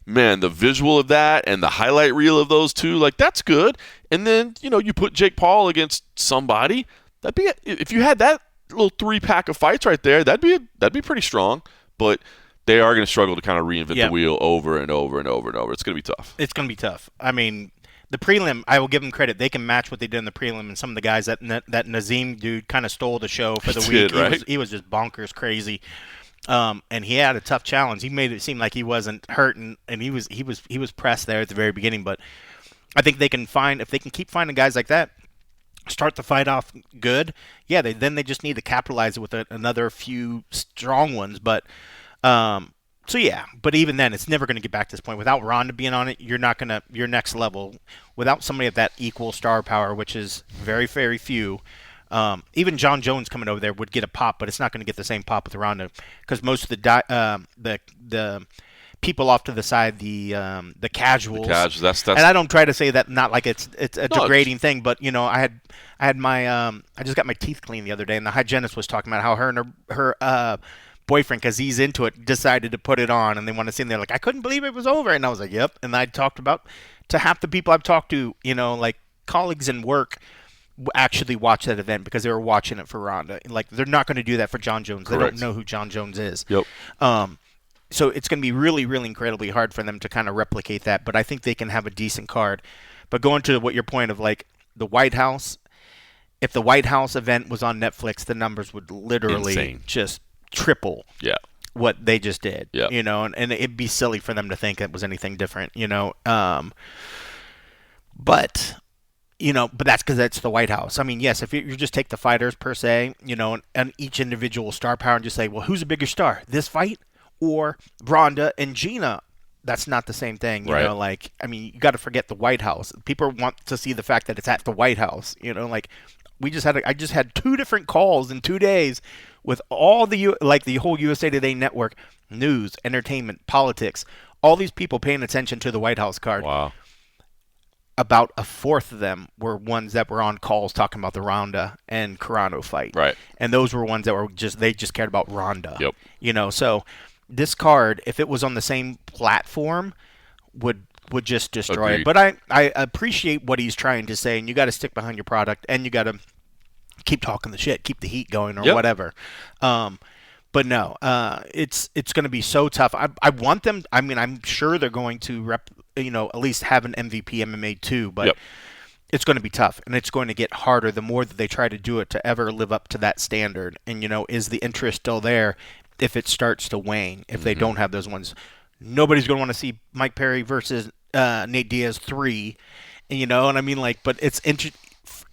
man, the visual of that and the highlight reel of those two, like, that's good. And then, you put Jake Paul against somebody. If you had that little 3-pack of fights right there, that'd be pretty strong. But they are going to struggle to kind of reinvent the wheel over and over and over and over. It's going to be tough. It's going to be tough. I mean, the prelim, I will give them credit. They can match what they did in the prelim, and some of the guys that Nazim dude kind of stole the show for the week. Right? He was just bonkers crazy. And he had a tough challenge. He made it seem like he wasn't hurting, and he was pressed there at the very beginning. But I think if they can keep finding guys like that, start the fight off good. Yeah, they just need to capitalize it with another few strong ones. But but even then, it's never going to get back to this point without Ronda being on it. You're not gonna your next level without somebody of that equal star power, which is very, very few. Even John Jones coming over there would get a pop, but it's not going to get the same pop with Ronda because most of the people off to the side, the casuals. That's and I don't try to say that not like it's a degrading thing, but I had my I just got my teeth cleaned the other day, and the hygienist was talking about how her and her boyfriend, because he's into it, decided to put it on, and they want to see him. They're like, I couldn't believe it was over, and I was like, yep. And I talked about to half the people I've talked to, like colleagues in work, actually watch that event because they were watching it for Ronda. Like, they're not going to do that for John Jones. Correct. They don't know who John Jones is. Yep. So it's going to be really, really incredibly hard for them to kind of replicate that. But I think they can have a decent card. But going to what your point of like the White House, if the White House event was on Netflix, the numbers would literally just triple. Yeah. What they just did. Yeah. And it'd be silly for them to think it was anything different. But that's because that's the White House. I mean, yes, if you just take the fighters per se, and each individual star power and just say, well, who's a bigger star, this fight or Ronda and Gina? That's not the same thing. Right. You got to forget the White House. People want to see the fact that it's at the White House. I just had 2 different calls in 2 days with all the whole USA Today network, news, entertainment, politics, all these people paying attention to the White House card. Wow. About a fourth of them were ones that were on calls talking about the Ronda and Carano fight. Right. And those were ones that were they just cared about Ronda. Yep. So this card, if it was on the same platform, would just destroy Agreed. it. But I appreciate what he's trying to say, and you got to stick behind your product, and you got to keep talking the shit, keep the heat going, or whatever. But no, it's going to be so tough. I want them. I mean, I'm sure they're going to at least have an MVP MMA too, but it's going to be tough, and it's going to get harder the more that they try to do it to ever live up to that standard. And is the interest still there? if it starts to wane, if they don't have those ones. Nobody's going to want to see Mike Perry versus Nate Diaz 3, you know what I mean? Like, but it's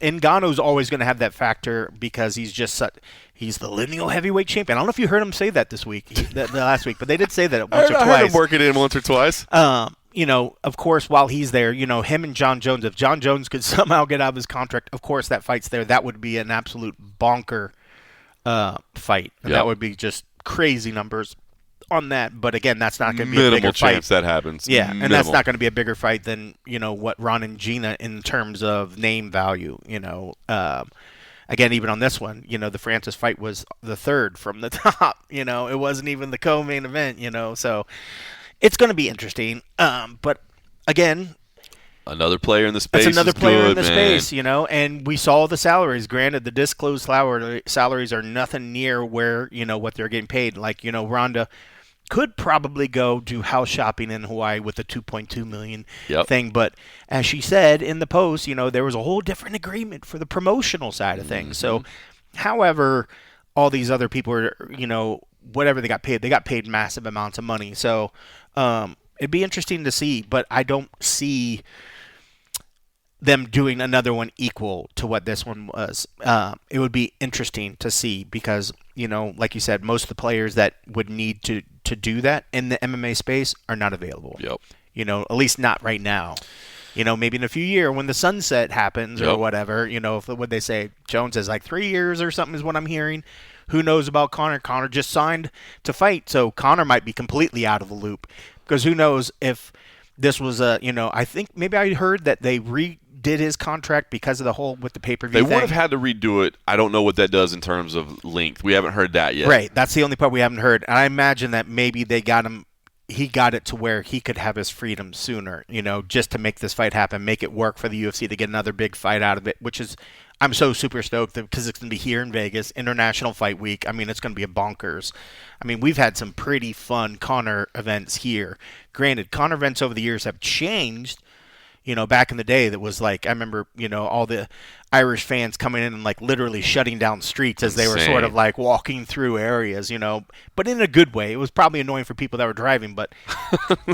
Ngannou's always going to have that factor because he's the lineal heavyweight champion. I don't know if you heard him say that this week, the last week, but they did say that once or twice. I heard him work it in once or twice. You know, of course, while he's there, you know, him and John Jones, if John Jones could somehow get out of his contract, of course, that fight's there. That would be an absolute bonker fight. And that would be just crazy numbers on that. But again, that's not going to be a bigger fight. Minimal chance that happens. Yeah, and that's not going to be a bigger fight than, you know, what Ron and Gina in terms of name value, you know. Again, even on this one, you know, the Francis fight was the third from the top. You know, it wasn't even the co-main event, you know. So it's going to be interesting. But again, another player in the space. It's another player in the man. space, you know, and we saw the salaries. Granted, the disclosed salaries are nothing near where, you know, what they're getting paid. Like, you know, Ronda could probably go do house shopping in Hawaii with a $2.2 million thing. But as she said in the post, you know, there was a whole different agreement for the promotional side of things. So, however, all these other people are, you know, whatever they got paid massive amounts of money. So, it'd be interesting to see, but I don't see them doing another one equal to what this one was. It would be interesting to see because, you know, like you said, most of the players that would need to do that in the MMA space are not available. Yep. You know, at least not right now. You know, maybe in a few years when the sunset happens or whatever, you know, what they say, Jones has like 3 years or something is what I'm hearing. Who knows about Conor? Conor just signed to fight, so Conor might be completely out of the loop because who knows if this was a, you know, I think maybe I heard that they redid his contract because of the whole with the pay-per-view thing. They would have had to redo it. I don't know what that does in terms of length. We haven't heard that yet. Right. That's the only part we haven't heard. And I imagine that maybe he got it to where he could have his freedom sooner, you know, just to make this fight happen, make it work for the UFC to get another big fight out of it, which is, I'm so super stoked because it's going to be here in Vegas, International Fight Week. I mean, it's going to be a bonkers. I mean, we've had some pretty fun Conor events here. Granted, Conor events over the years have changed. You know, back in the day, that was like, I remember, you know, all the Irish fans coming in and like literally shutting down streets as they were sort of like walking through areas, you know, but in a good way. It was probably annoying for people that were driving, but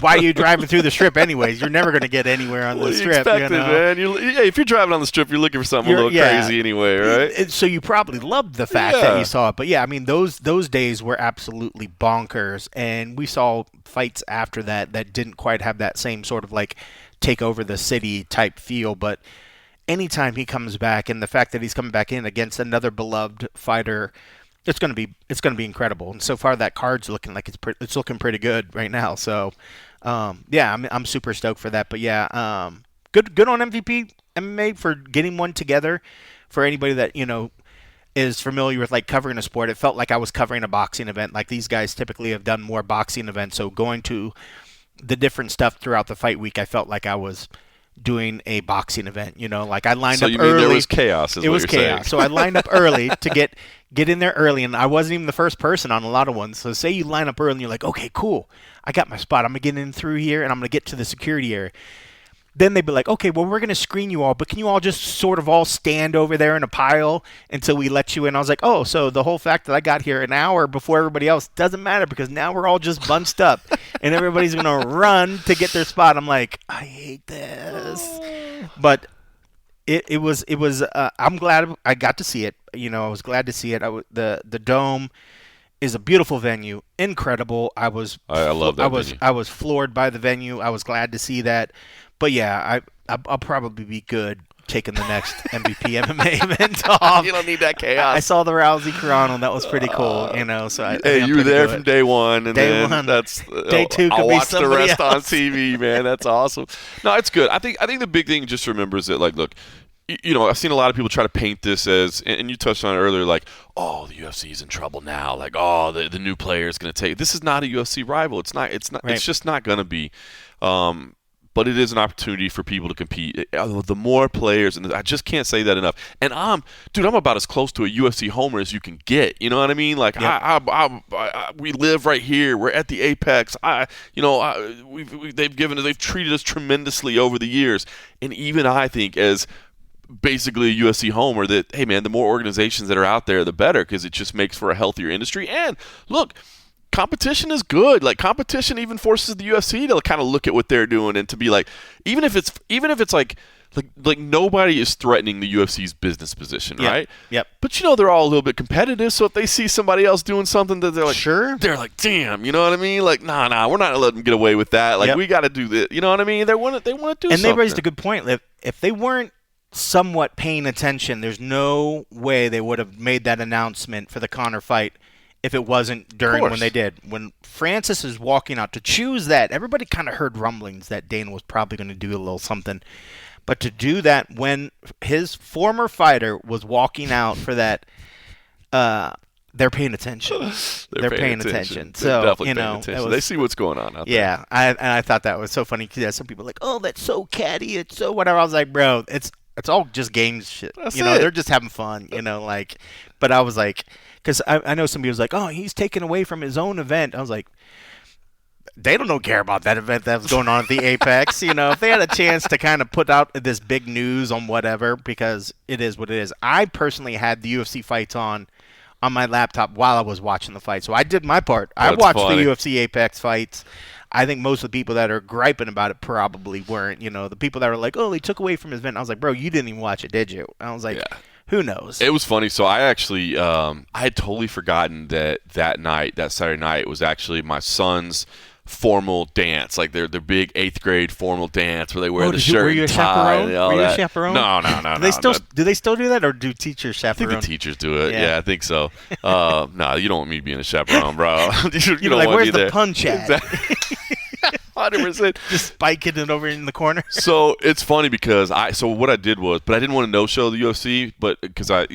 why are you driving through the strip anyways? You're never going to get anywhere on the strip. You know? Man. If you're driving on the strip, you're looking for something a little crazy anyway, right? So you probably loved the fact that you saw it. But yeah, I mean, those days were absolutely bonkers. And we saw fights after that didn't quite have that same sort of like take over the city type feel, but anytime he comes back and the fact that he's coming back in against another beloved fighter, it's going to be incredible. And so far that card's looking like it's looking pretty good right now. So yeah, I'm super stoked for that. But yeah, good on MVP MMA for getting one together. For anybody that, you know, is familiar with like covering a sport, it felt like I was covering a boxing event. Like these guys typically have done more boxing events, so going to the different stuff throughout the fight week, I felt like I was doing a boxing event, you know, like I lined up early. So you mean there was chaos, it was chaos. So I lined up early to get in there early, and I wasn't even the first person on a lot of ones. So say you line up early and you're like, okay, cool, I got my spot. I'm going to get in through here, and I'm going to get to the security area. Then they'd be like, okay, well, we're going to screen you all, but can you all just sort of all stand over there in a pile until we let you in? I was like, oh, so the whole fact that I got here an hour before everybody else doesn't matter because now we're all just bunched up and everybody's going to run to get their spot. I'm like, I hate this. But it was I'm glad I got to see it. You know, I was glad to see it. The Dome is a beautiful venue, incredible. I love that venue. I was floored by the venue. I was glad to see that. But yeah, I'll probably be good taking the next MVP MMA event off. You don't need that chaos. I saw the Rousey Chrono. That was pretty cool, you know. So you were there from day one, and that's day two. I'll watch the rest else on TV, man. That's awesome. No, it's good. I think the big thing just remember is that, like, look, you know, I've seen a lot of people try to paint this as, and you touched on it earlier, like, oh, the UFC is in trouble now. Like, oh, the new player is going to take. This is not a UFC rival. It's not. Right. It's just not going to be. But it is an opportunity for people to compete. The more players, and I just can't say that enough. And I'm about as close to a UFC homer as you can get. You know what I mean? Like, yep. We live right here. We're at the apex. They've treated us tremendously over the years. And even I think, as basically a UFC homer that, hey, man, the more organizations that are out there, the better, because it just makes for a healthier industry. And look, competition is good. Like, competition even forces the UFC to kind of look at what they're doing and to be like, even if it's like nobody is threatening the UFC's business position, right? Yep. But they're all a little bit competitive. So if they see somebody else doing something that they're like, sure, they're like, damn, you know what I mean? Like, nah, we're not gonna let them get away with that. Like, we got to do this. You know what I mean? They want to do something. And they raised a good point. If they weren't somewhat paying attention, there's no way they would have made that announcement for the Conor fight if it wasn't during when they did. When Francis is walking out to choose that, everybody kind of heard rumblings that Dana was probably going to do a little something. But to do that when his former fighter was walking out for that, they're paying attention. They're paying attention. So, definitely paying attention. They see what's going on out there. Yeah, I thought that was so funny because some people are like, oh, that's so catty. It's so whatever. I was like, bro, it's all just games shit. They're just having fun, But I was like, because I know somebody was like, oh, he's taken away from his own event. I was like, they don't care about that event that was going on at the Apex. If they had a chance to kind of put out this big news on whatever, because it is what it is. I personally had the UFC fights on my laptop while I was watching the fight. So I did my part. I watched the UFC Apex fights. I think most of the people that are griping about it probably weren't. The people that were like, oh, they took away from his event. I was like, bro, you didn't even watch it, did you? I was like, who knows? It was funny. So I actually, I had totally forgotten that night, that Saturday night, was actually my son's formal dance, like their big 8th grade formal dance where they wear the shirt and tie and all that. Were you a chaperone? No. Do they still do that, or do teachers chaperone? I think the teachers do it. Yeah, I think so. No, you don't want me being a chaperone, bro. you don't like, want where's me the there. punch at? 100%. Just spiking it over in the corner. So it's funny because what I did was, but I didn't want to no-show the UFC, but because I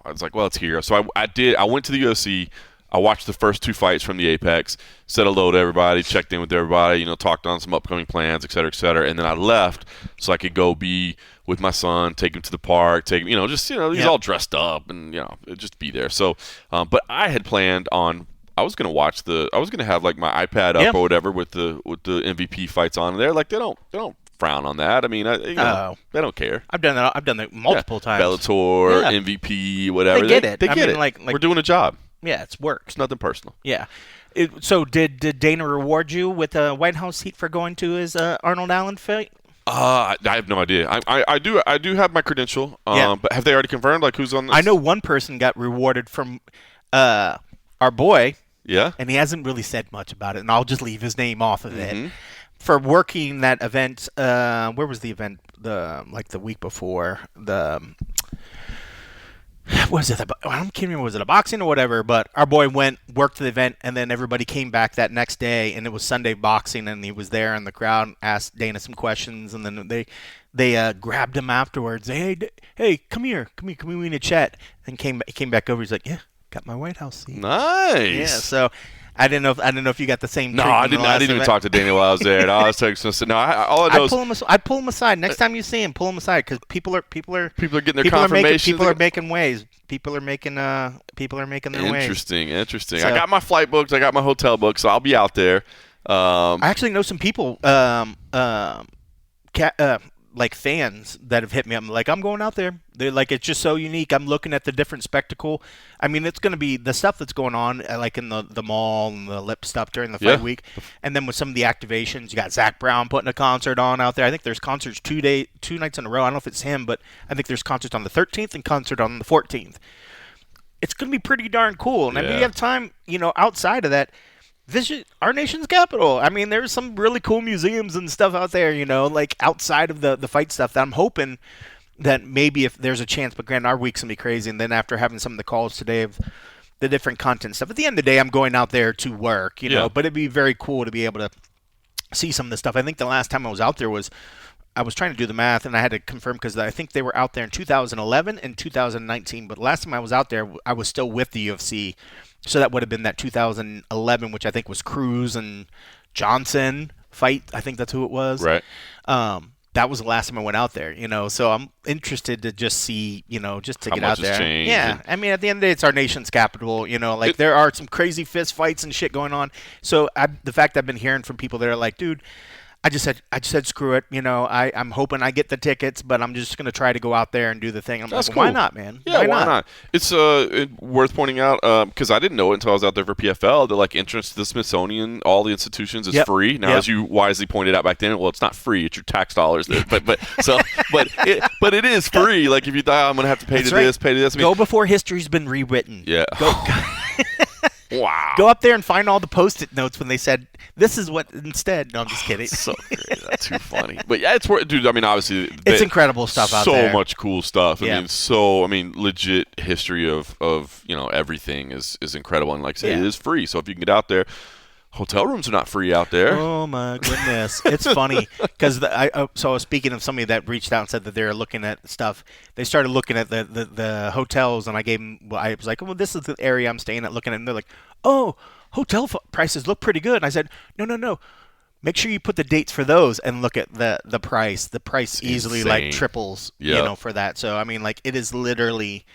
was like, well, it's here. So I went to the UFC. I watched the first 2 fights from the Apex, said hello to everybody, checked in with everybody, talked on some upcoming plans, et cetera, and then I left so I could go be with my son, take him to the park, he's all dressed up and, just be there. So, but I had planned on, I was going to have like my iPad up or whatever with the MVP fights on there. Like, they don't frown on that. I mean, they don't care. I've done that multiple times. Bellator, MVP, whatever. They get it. They get it. Like, we're doing a job. Yeah, it's work. It's nothing personal. Yeah. So did Dana reward you with a White House seat for going to his Arnold Allen fight? I have no idea. I do have my credential. But have they already confirmed like who's on this? I know one person got rewarded from our boy. Yeah. And he hasn't really said much about it, and I'll just leave his name off of it. For working that event. Where was the event? The week before was it? I don't remember. Was it a boxing or whatever? But our boy worked the event, and then everybody came back that next day, and it was Sunday boxing, and he was there in the crowd, asked Dana some questions, and then they grabbed him afterwards. Hey, come here, we need to chat. And came back over. He's like, yeah, got my White House seat. Nice. Yeah. So I didn't know if you got the same. No, I didn't even talk to Dana while I was there. No, I was texting. No, all I know is I'd pull him aside next time you see him. Pull him aside because people are getting their confirmation. People are making waves. People are making their waves. Interesting. So, I got my flight booked. I got my hotel booked, so I'll be out there. I actually know some people, like fans that have hit me up. I'm like, I'm going out there. They're like, it's just so unique. I'm looking at the different spectacle. I mean, it's going to be the stuff that's going on, like in the mall and the lip stuff during the fight week. And then with some of the activations, you got Zach Brown putting a concert on out there. I think there's concerts 2 nights in a row. I don't know if it's him, but I think there's concerts on the 13th and concert on the 14th. It's going to be pretty darn cool. And if you have time, outside of that, visit our nation's capital. I mean, there's some really cool museums and stuff out there, like outside of the fight stuff that I'm hoping that maybe if there's a chance, but granted, our week's going to be crazy. And then after having some of the calls today of the different content stuff, at the end of the day, I'm going out there to work, but it'd be very cool to be able to see some of the stuff. I think the last time I was out there I was trying to do the math, and I had to confirm because I think they were out there in 2011 and 2019. But last time I was out there, I was still with the UFC. So that would have been that 2011, which I think was Cruz and Johnson fight. I think that's who it was. Right. That was the last time I went out there, So I'm interested to just see, just to get out there. Yeah. I mean, at the end of the day, it's our nation's capital, there are some crazy fist fights and shit going on. So the fact I've been hearing from people that are like, dude, I just said screw it. I'm hoping I get the tickets, but I'm just gonna try to go out there and do the thing. I'm That's like, cool. why not, man? Yeah, why not? It's worth pointing out because I didn't know it until I was out there for PFL. That like entrance to the Smithsonian, all the institutions is free now. As you wisely pointed out back then, well, it's not free; it's your tax dollars. But it is free. Like if you thought I'm gonna have to pay this, pay to this. Go before history's been rewritten. Yeah. Go. Wow. Go up there and find all the Post-it notes when they said, this is what instead. No, I'm just kidding. So great. That's too funny. But yeah, it's worth, dude, I mean, obviously. It's incredible stuff out there. So much cool stuff. I mean, legit history of everything is incredible. And like I said, it is free. So if you can get out there, hotel rooms are not free out there. Oh my goodness, it's funny because so I was speaking of somebody that reached out and said that they're looking at stuff. They started looking at the hotels, and I gave them. Well, I was like, well, this is the area I'm staying at. Looking at, and they're like, oh, hotel prices look pretty good. And I said, no. Make sure you put the dates for those and look at the price. The price It's easily insane. like triples, Yep. for that. So I mean, like it is literally.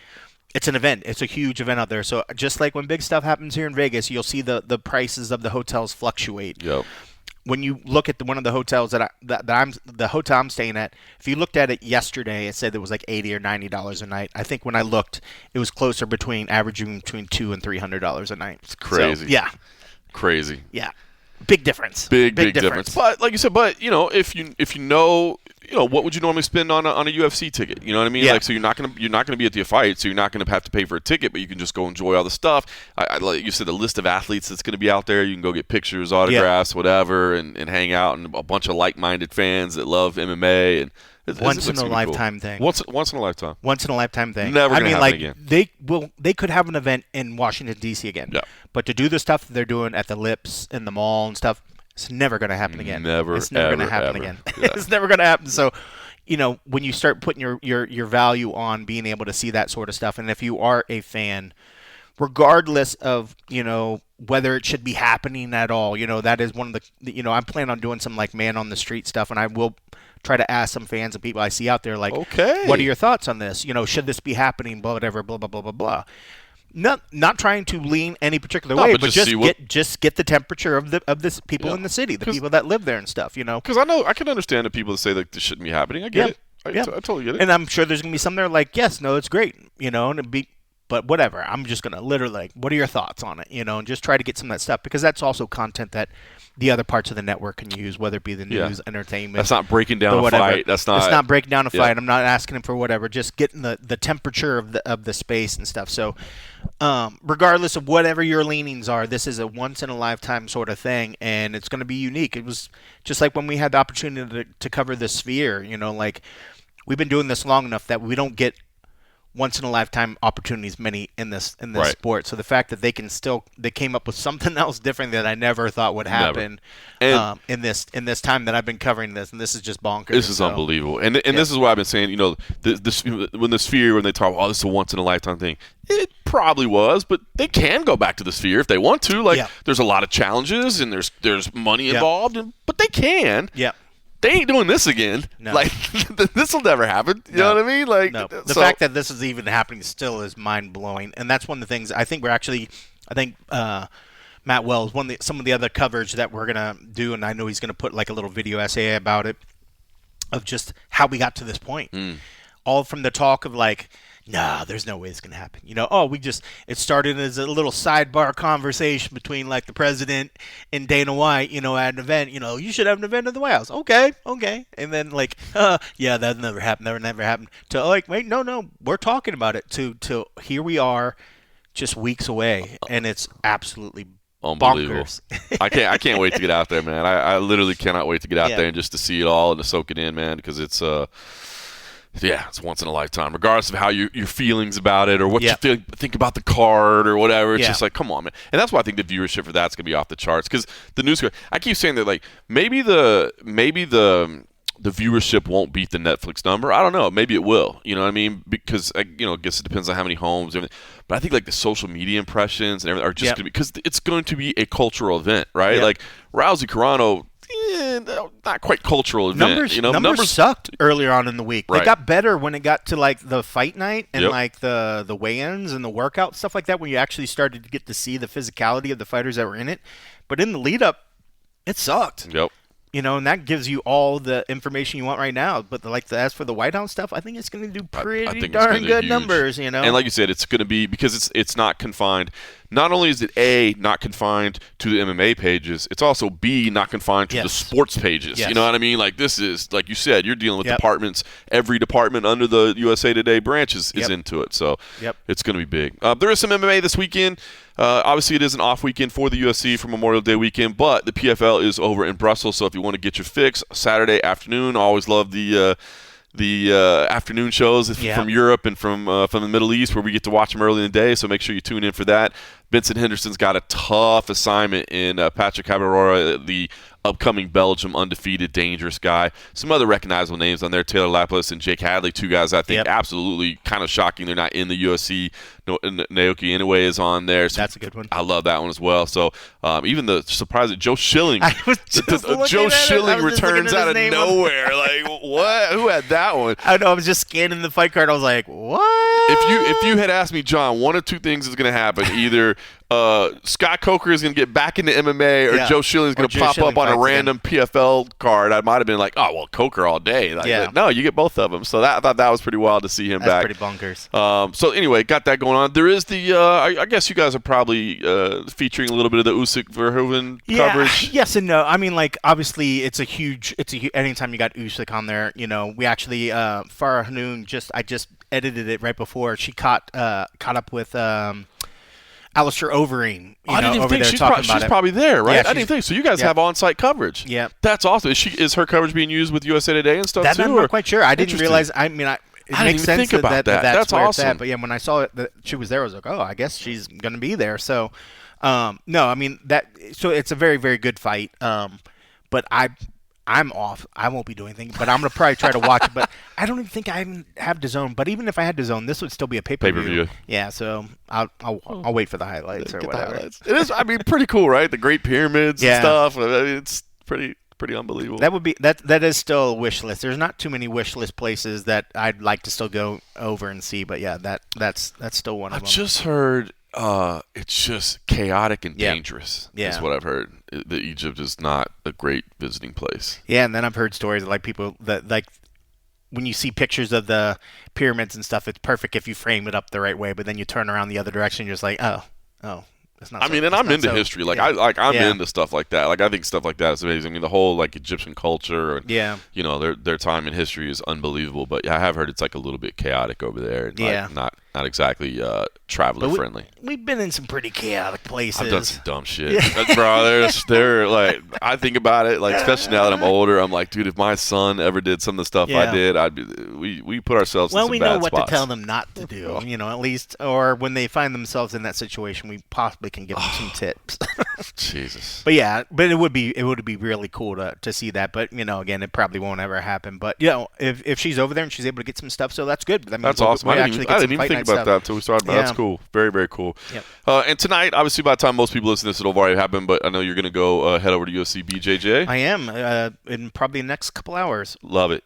It's an event. It's a huge event out there. So just like when big stuff happens here in Vegas, you'll see the prices of the hotels fluctuate. Yep. When you look at one of the hotels the hotel I'm staying at, if you looked at it yesterday, it said it was like $80 or $90 a night. I think when I looked, it was closer averaging between $200 and $300 a night. It's crazy. So, yeah. Crazy. Yeah. Big difference. Big difference. But like you said, if you know, what would you normally spend on a UFC ticket? You know what I mean? Yeah. Like, so you're not gonna be at the fight, so you're not gonna have to pay for a ticket, but you can just go enjoy all the stuff. I like you said, the list of athletes that's gonna be out there. You can go get pictures, autographs, whatever, and hang out, and a bunch of like-minded fans that love MMA and. Once in a lifetime thing. Once in a lifetime. Once in a lifetime thing. Never gonna happen again. They could have an event in Washington D.C. again. Yeah. But to do the stuff that they're doing at the Lips in the mall and stuff, it's never going to happen again. It's never going to happen again. Yeah. It's never going to happen. So, when you start putting your value on being able to see that sort of stuff, and if you are a fan, regardless of whether it should be happening at all, that is one of the I'm planning on doing some like man on the street stuff, and I will try to ask some fans and people I see out there, like, okay, what are your thoughts on this? Should this be happening? Blah, whatever, blah, blah, blah, blah, blah. Not trying to lean any particular way, but just get the temperature of the people in the city, the people that live there and stuff. Because I can understand the people that say that this shouldn't be happening. I get it. I totally get it. And I'm sure there's gonna be some there like, yes, no, it's great, and it'd be. But whatever, I'm just going to literally, like, what are your thoughts on it? And just try to get some of that stuff, because that's also content that the other parts of the network can use, whether it be the news, entertainment. That's not breaking down a fight. It's not breaking down a fight. I'm not asking him for whatever. Just getting the temperature of the space and stuff. So regardless of whatever your leanings are, this is a once-in-a-lifetime sort of thing, and it's going to be unique. It was just like when we had the opportunity to cover the Sphere. Like, we've been doing this long enough that we don't get once in a lifetime opportunities many in this sport. So the fact that they came up with something else different that I never thought would happen in this time that I've been covering this, and this is just bonkers. This is unbelievable. And this is what I've been saying, when the Sphere, when they talk, oh, this is a once in a lifetime thing, it probably was, but they can go back to the Sphere if they want to. Like, there's a lot of challenges and there's money involved, but they can. Yeah. They ain't doing this again. No. Like, this will never happen. You know what I mean? Like, no. The fact that this is even happening still is mind blowing, and that's one of the things I think Matt Wells, some of the other coverage that we're gonna do, and I know he's gonna put like a little video essay about it, of just how we got to this point. All from the talk of like, nah, there's no way it's going to happen. It started as a little sidebar conversation between like the president and Dana White, at an event, you should have an event at the White House. Okay. And then like, yeah, that never happened. That never happened. To like, wait, no, we're talking about it to here we are just weeks away. And it's absolutely unbelievable. Bonkers. I can't wait to get out there, man. I literally cannot wait to get out there and just to see it all and to soak it in, man, because it's, it's once in a lifetime, regardless of how your feelings about it or what you think about the card or whatever. It's just like, come on, man. And that's why I think the viewership for that's gonna be off the charts, because the news. I keep saying that, like, maybe the viewership won't beat the Netflix number. I don't know. Maybe it will. You know what I mean? Because I guess it depends on how many homes. And everything. But I think like the social media impressions and everything are just gonna be, because it's going to be a cultural event, right? Yep. Like Rousey Carano. Not quite cultural event. Numbers sucked earlier on in the week. Right. They got better when it got to like the fight night and like the weigh-ins and the workout stuff like that, when you actually started to get to see the physicality of the fighters that were in it. But in the lead up, it sucked. Yep. And that gives you all the information you want right now. But as for the White House stuff, I think it's going to do I pretty think it's darn gonna good huge. numbers. And like you said, it's going to be because it's not confined. Not only is it not confined to the MMA pages, it's also not confined to the sports pages. Yes. You know what I mean? Like this is like you said, you're dealing with Yep. departments. Every department under the USA Today branch is Yep. into it. So Yep. it's going to be big. There is some MMA this weekend. Obviously, it is an off weekend for the UFC for Memorial Day weekend, but the PFL is over in Brussels. So if you want to get your fix, Saturday afternoon. I always love the afternoon shows from Europe and from the Middle East where we get to watch them early in the day, so make sure you tune in for that. Vincent Henderson's got a tough assignment in Patrick Cabarrora, the upcoming Belgium undefeated dangerous guy. Some other recognizable names on there, Taylor Lapilus and Jake Hadley, two guys I think absolutely kind of shocking they're not in the UFC. Naoki Inoue is on there. So that's a good one. I love that one as well. So even the surprise that Joe Schilling, Joe Schilling returns out of nowhere. Like what? Who had that one? I don't know. I was just scanning the fight card. I was like, what? If you had asked me, John, one of two things is going to happen. Either Scott Coker is going to get back into MMA, or Joe Schilling is going to pop up on a random PFL card. I might have been like, oh well, Coker all day. Like, no, you get both of them. So I thought that was pretty wild to see him back. That's pretty bonkers. So anyway, got that going on. There is the I guess you guys are probably featuring a little bit of the Usyk Verhoeven coverage. Yes and no. I mean, like obviously it's a huge. Anytime you got Usyk on there, we actually Farah Hanoun I just edited it right before she caught up with Alistair Overeem. I didn't even think she's probably there, right? I didn't think so. You guys have on-site coverage. Yeah, that's awesome. Is her coverage being used with USA Today and stuff too? I'm not quite sure. I didn't realize. I mean, it makes sense think about that. That's where awesome. it's at. But yeah, when I saw it that she was there, I was like, oh, I guess she's going to be there. So, no, I mean that. So it's a very, very good fight. But I'm off. I won't be doing anything, but I'm going to probably try to watch it. But I don't even think I have DAZN. But even if I had DAZN, this would still be a pay-per-view. Yeah, so I'll wait for the highlights or whatever. It is, I mean, pretty cool, right? The Great Pyramids and stuff. I mean, it's pretty unbelievable. That is still a wish list. There's not too many wish list places that I'd like to still go over and see, but yeah, that's still one of them. I just heard it's just chaotic and dangerous. Yeah, is what I've heard. Egypt is not a great visiting place. Yeah, and then I've heard stories of people that when you see pictures of the pyramids and stuff, it's perfect if you frame it up the right way, but then you turn around the other direction, you're just like, oh. It's not I'm into history. I'm into stuff like that. Like I think stuff like that is amazing. I mean, the whole Egyptian culture. And, their time in history is unbelievable. But I have heard it's a little bit chaotic over there. And, not exactly traveler friendly. We've been in some pretty chaotic places. I've done some dumb shit, bro. They're I think about it, especially now that I'm older. I'm like, dude, if my son ever did some of the stuff I did, we put ourselves in some bad spots. Well, we know what to tell them not to do. At least, or when they find themselves in that situation, we possibly can give them some tips. Jesus. But it would be really cool to see that. But again, it probably won't ever happen. But if she's over there and she's able to get some stuff, so that's good. That's awesome. I didn't even think about that until we started. That's cool. Very, very cool. Yep. And tonight, obviously, by the time most people listen to this, it'll already happen. But I know you're going to go head over to UFC BJJ. I am in probably the next couple hours. Love it.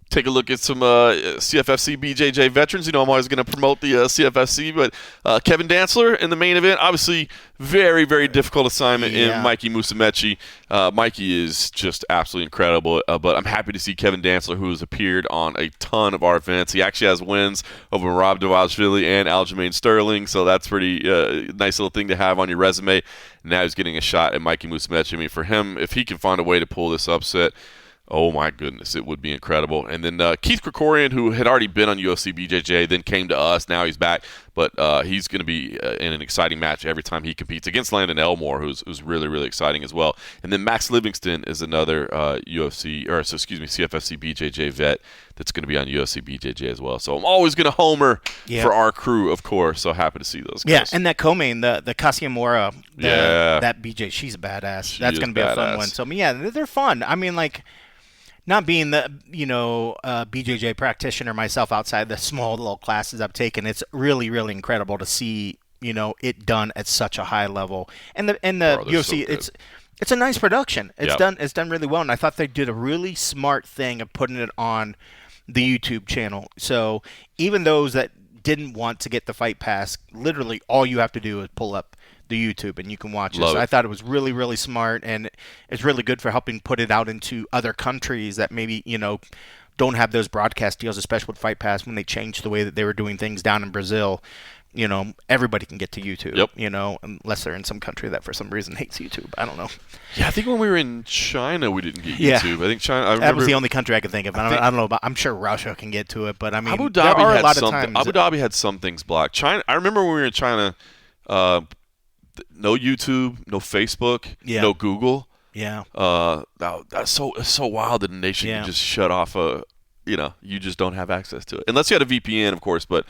Take a look at some CFFC BJJ veterans. I'm always going to promote the CFFC, but Kevin Dantzler in the main event. Obviously, very, very difficult assignment in Mikey Musumeci. Mikey is just absolutely incredible, but I'm happy to see Kevin Dantzler, who has appeared on a ton of our events. He actually has wins over Rob Davashvili and Aljamain Sterling, so that's pretty nice little thing to have on your resume. Now he's getting a shot at Mikey Musumeci. I mean, for him, if he can find a way to pull this upset, oh, my goodness, it would be incredible. And then Keith Krikorian, who had already been on UFC BJJ, then came to us. Now he's back. But he's going to be in an exciting match every time he competes against Landon Elmore, who's really, really exciting as well. And then Max Livingston is another CFFC BJJ vet that's going to be on UFC BJJ as well. So I'm always going to homer for our crew, of course. So happy to see those guys. Yeah, and that co-main, the Kassiamora, that BJ, she's a badass. That's going to be a fun one. So, they're fun. I mean, not being the BJJ practitioner myself outside the small little classes I've taken, it's really, really incredible to see it done at such a high level. And the UFC, so it's a nice production. It's done really well, and I thought they did a really smart thing of putting it on the YouTube channel. So even those that didn't want to get the Fight Pass, literally all you have to do is pull up the YouTube, and you can watch it. Love So it. I thought it was really, really smart, and it's really good for helping put it out into other countries that maybe, don't have those broadcast deals, especially with Fight Pass when they changed the way that they were doing things down in Brazil. Everybody can get to YouTube, Yep. Unless they're in some country that for some reason hates YouTube. I don't know. Yeah, I think when we were in China, we didn't get Yeah. YouTube. I think China. I That was remember the only country I could think of. I don't know I'm sure Russia can get to it, but I mean, Abu there Dhabi are a had lot something. of times. Abu Dhabi had some things blocked. China. I remember when we were in China. No YouTube, no Facebook, Yeah. no Google. Yeah. That's so wild that a nation Yeah. can just shut off you just don't have access to it unless you had a VPN, of course. But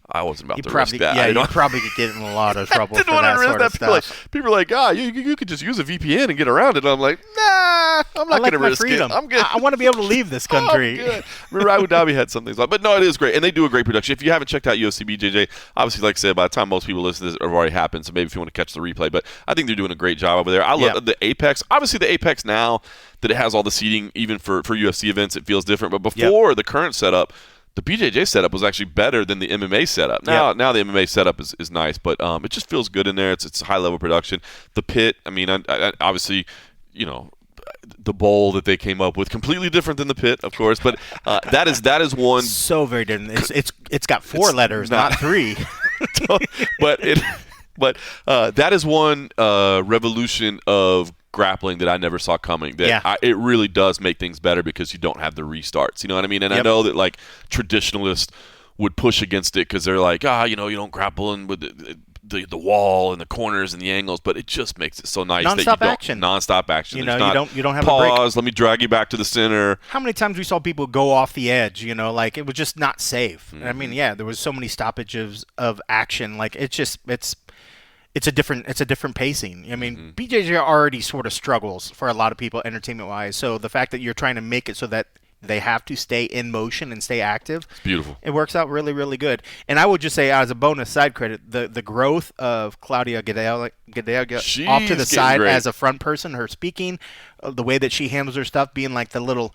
I wasn't about to risk that. Yeah, you probably could get in a lot of trouble for didn't want that to risk sort of that. stuff. People are like, you could just use a VPN and get around it. And I'm like, nah, I'm not I like going to my risk freedom. it. I'm good. I want to be able to leave this country. I'm good. Remember Abu Dhabi had some things like, but no, it is great, and they do a great production. If you haven't checked out UFC BJJ, obviously, like I said, by the time most people listen to this, it have already happened. So maybe if you want to catch the replay, but I think they're doing a great job over there. I love the Apex. Obviously, the Apex now that it has all the seating, even for UFC events, it feels different. But before the current setup, the BJJ setup was actually better than the MMA setup. Now the MMA setup is nice, but it just feels good in there. It's high level production. The pit, I mean, I obviously, the bowl that they came up with completely different than the pit, of course. But that is one. So very different. It's got four letters, not three. but that is one revolution of grappling that I never saw coming. It really does make things better because you don't have the restarts. You know what I mean? And I know that like traditionalists would push against it because they're like, you don't grapple in with the wall and the corners and the angles, but it just makes it so nice that you don't non-stop action. You don't have pause, a break. Let me drag you back to the center. How many times we saw people go off the edge? Like it was just not safe. Mm-hmm. I mean, there was so many stoppages of action. Like it's a different pacing. I mean, BJJ already sort of struggles for a lot of people entertainment-wise. So the fact that you're trying to make it so that they have to stay in motion and stay active, it's beautiful. It works out really, really good. And I would just say, as a bonus side credit, the growth of Claudia Gadelha off to the side great. as a front person, her speaking, the way that she handles her stuff, being like the little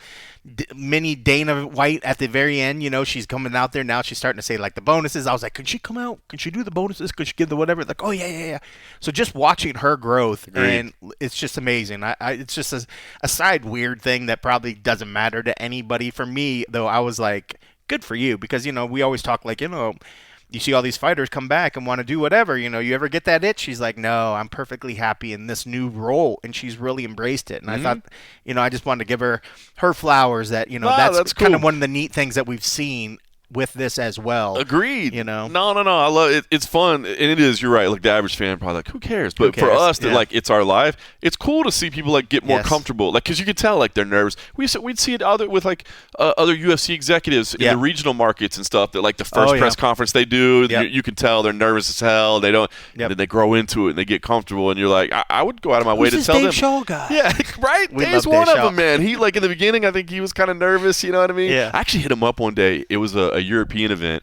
mini Dana White at the very end. She's coming out there now. She's starting to say like the bonuses. I was like, can she come out? Can she do the bonuses? Could she give the whatever? Like, oh yeah. So just watching her growth, and it's just amazing. It's just a side weird thing that probably doesn't matter to anybody. For me though, I was like, good for you, because we always talk like you see all these fighters come back and want to do whatever. You ever get that itch? She's like, no, I'm perfectly happy in this new role, and she's really embraced it. And I thought, I just wanted to give her flowers. That that's kind of one of the neat things that we've seen with this as well. Agreed. No. I love it. It's fun, and it is. You're right. Like the average fan probably like, who cares? But for us, that like it's our life. It's cool to see people like get more comfortable, like because you can tell like they're nervous. We'd see it other UFC executives in the regional markets and stuff. That like the first press conference they do, you can tell they're nervous as hell. They don't. And then they grow into it and they get comfortable, and you're like, I would go out of my way to tell them. Shaw guy? Yeah, right. Dave's one of them, man. He like in the beginning, I think he was kind of nervous. You know what I mean? Yeah. I actually hit him up one day. It was a European event,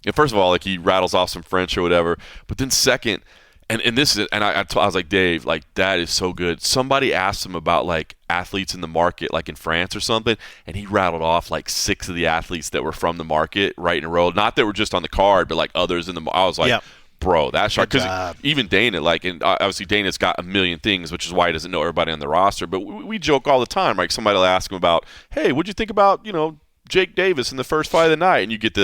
and first of all, like he rattles off some French or whatever, but then second, and this is, and I was like, Dave, like that is so good. Somebody asked him about like athletes in the market, like in France or something, and he rattled off like 6 of the athletes that were from the market right in a row, not that were just on the card, but like others in the. I was like. Bro, that's sharp. Because even Dana, like, and obviously Dana's got a million things, which is why he doesn't know everybody on the roster. But we joke all the time. Like, somebody will ask him about, hey, what'd you think about, Jake Davis in the first fight of the night? And you get he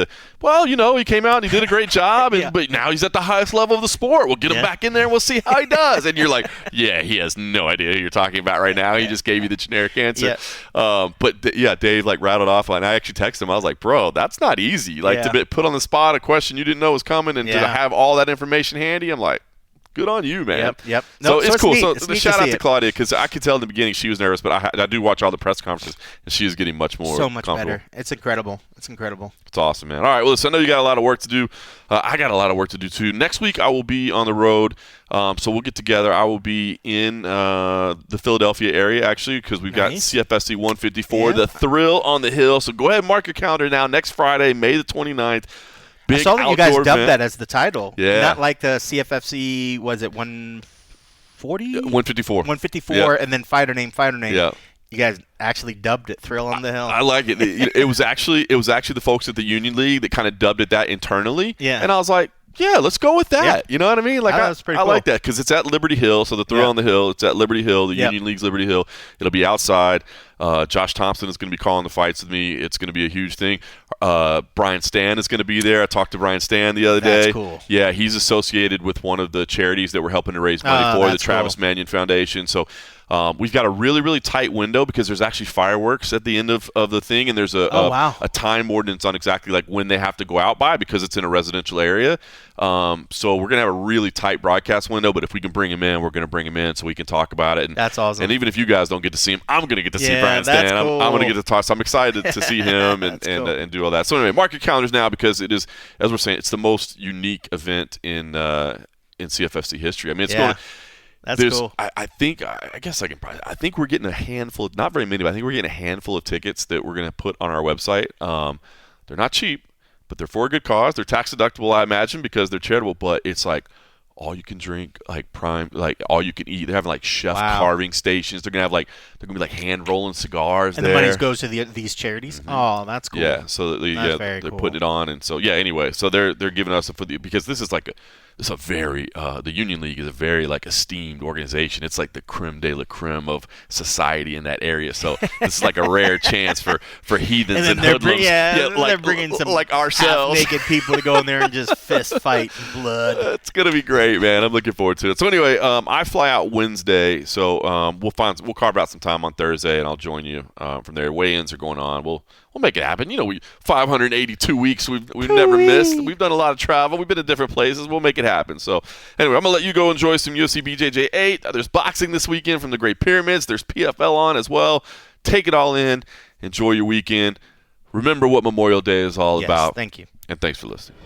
came out and he did a great job, but now he's at the highest level of the sport. We'll get him back in there and we'll see how he does. And you're like, he has no idea who you're talking about right now. He just gave you the generic answer. Dave like rattled off, and I actually texted him. I was like, bro, that's not easy. Like to be put on the spot a question you didn't know was coming and to have all that information handy. I'm like, good on you, man. Yep. So it's cool. Neat. So it's shout out to Claudia, because I could tell in the beginning she was nervous, but I do watch all the press conferences, and she is getting much more better. It's incredible. It's awesome, man. All right, well, listen, I know you got a lot of work to do. I got a lot of work to do, too. Next week, I will be on the road, so we'll get together. I will be in the Philadelphia area, actually, because we've got CFFC 154, the Thrill on the Hill. So go ahead and mark your calendar now. Next Friday, May the 29th. Big I saw that you guys dubbed event. that as the title. Yeah. Not like the CFFC, was it 140? 154. 154, and then fighter name. Yeah. You guys actually dubbed it Thrill on the Hill. I like it. It was actually the folks at the Union League that kind of dubbed it that internally. Yeah. And I was like, Yeah, let's go with that. Yeah. You know what I mean? Like That's pretty I cool. like that because it's at Liberty Hill. So the throw on the hill, it's at Liberty Hill, the Union League's Liberty Hill. It'll be outside. Josh Thompson is going to be calling the fights with me. It's going to be a huge thing. Brian Stan is going to be there. I talked to Brian Stan the other day. That's cool. Yeah, he's associated with one of the charities that we're helping to raise money for, the Travis Manion Foundation. So we've got a really, really tight window because there's actually fireworks at the end of the thing, and there's a time ordinance on exactly like when they have to go out by because it's in a residential area. So we're going to have a really tight broadcast window, but if we can bring him in, we're going to bring him in so we can talk about it. And, that's awesome. And even if you guys don't get to see him, I'm going to get to see Brian Stan. Cool. I'm going to get to talk. So I'm excited to see him and do all that. So anyway, mark your calendars now because it is, as we're saying, it's the most unique event in CFFC history. I mean, it's going to – that's cool. I think we're getting a handful, not very many, but I think we're getting a handful of tickets that we're going to put on our website. They're not cheap, but they're for a good cause. They're tax deductible, I imagine, because they're charitable. But it's like all you can drink, like prime, like all you can eat. They're having like chef carving stations. They're gonna be like hand rolling cigars. And there. the money goes to these charities. Mm-hmm. Oh, that's cool. Yeah, so they're putting it on, and so anyway, so they're giving us because this is like a very the Union League is a very like esteemed organization. It's like the creme de la creme of society in that area. So this is like a rare chance for heathens and hoodlums. They're bringing some like ourselves, naked people to go in there and just fist fight and blood. It's gonna be great, man. I'm looking forward to it. So anyway, I fly out Wednesday, so we'll carve out some time on Thursday, and I'll join you from there. Weigh-ins are going on. We'll make it happen. You know, 582 weeks we've never missed. We've done a lot of travel. We've been to different places. We'll make it happen. So anyway, I'm going to let you go enjoy some UFC BJJ 8. There's boxing this weekend from the Great Pyramids. There's PFL on as well. Take it all in. Enjoy your weekend. Remember what Memorial Day is all about. Thank you. And thanks for listening.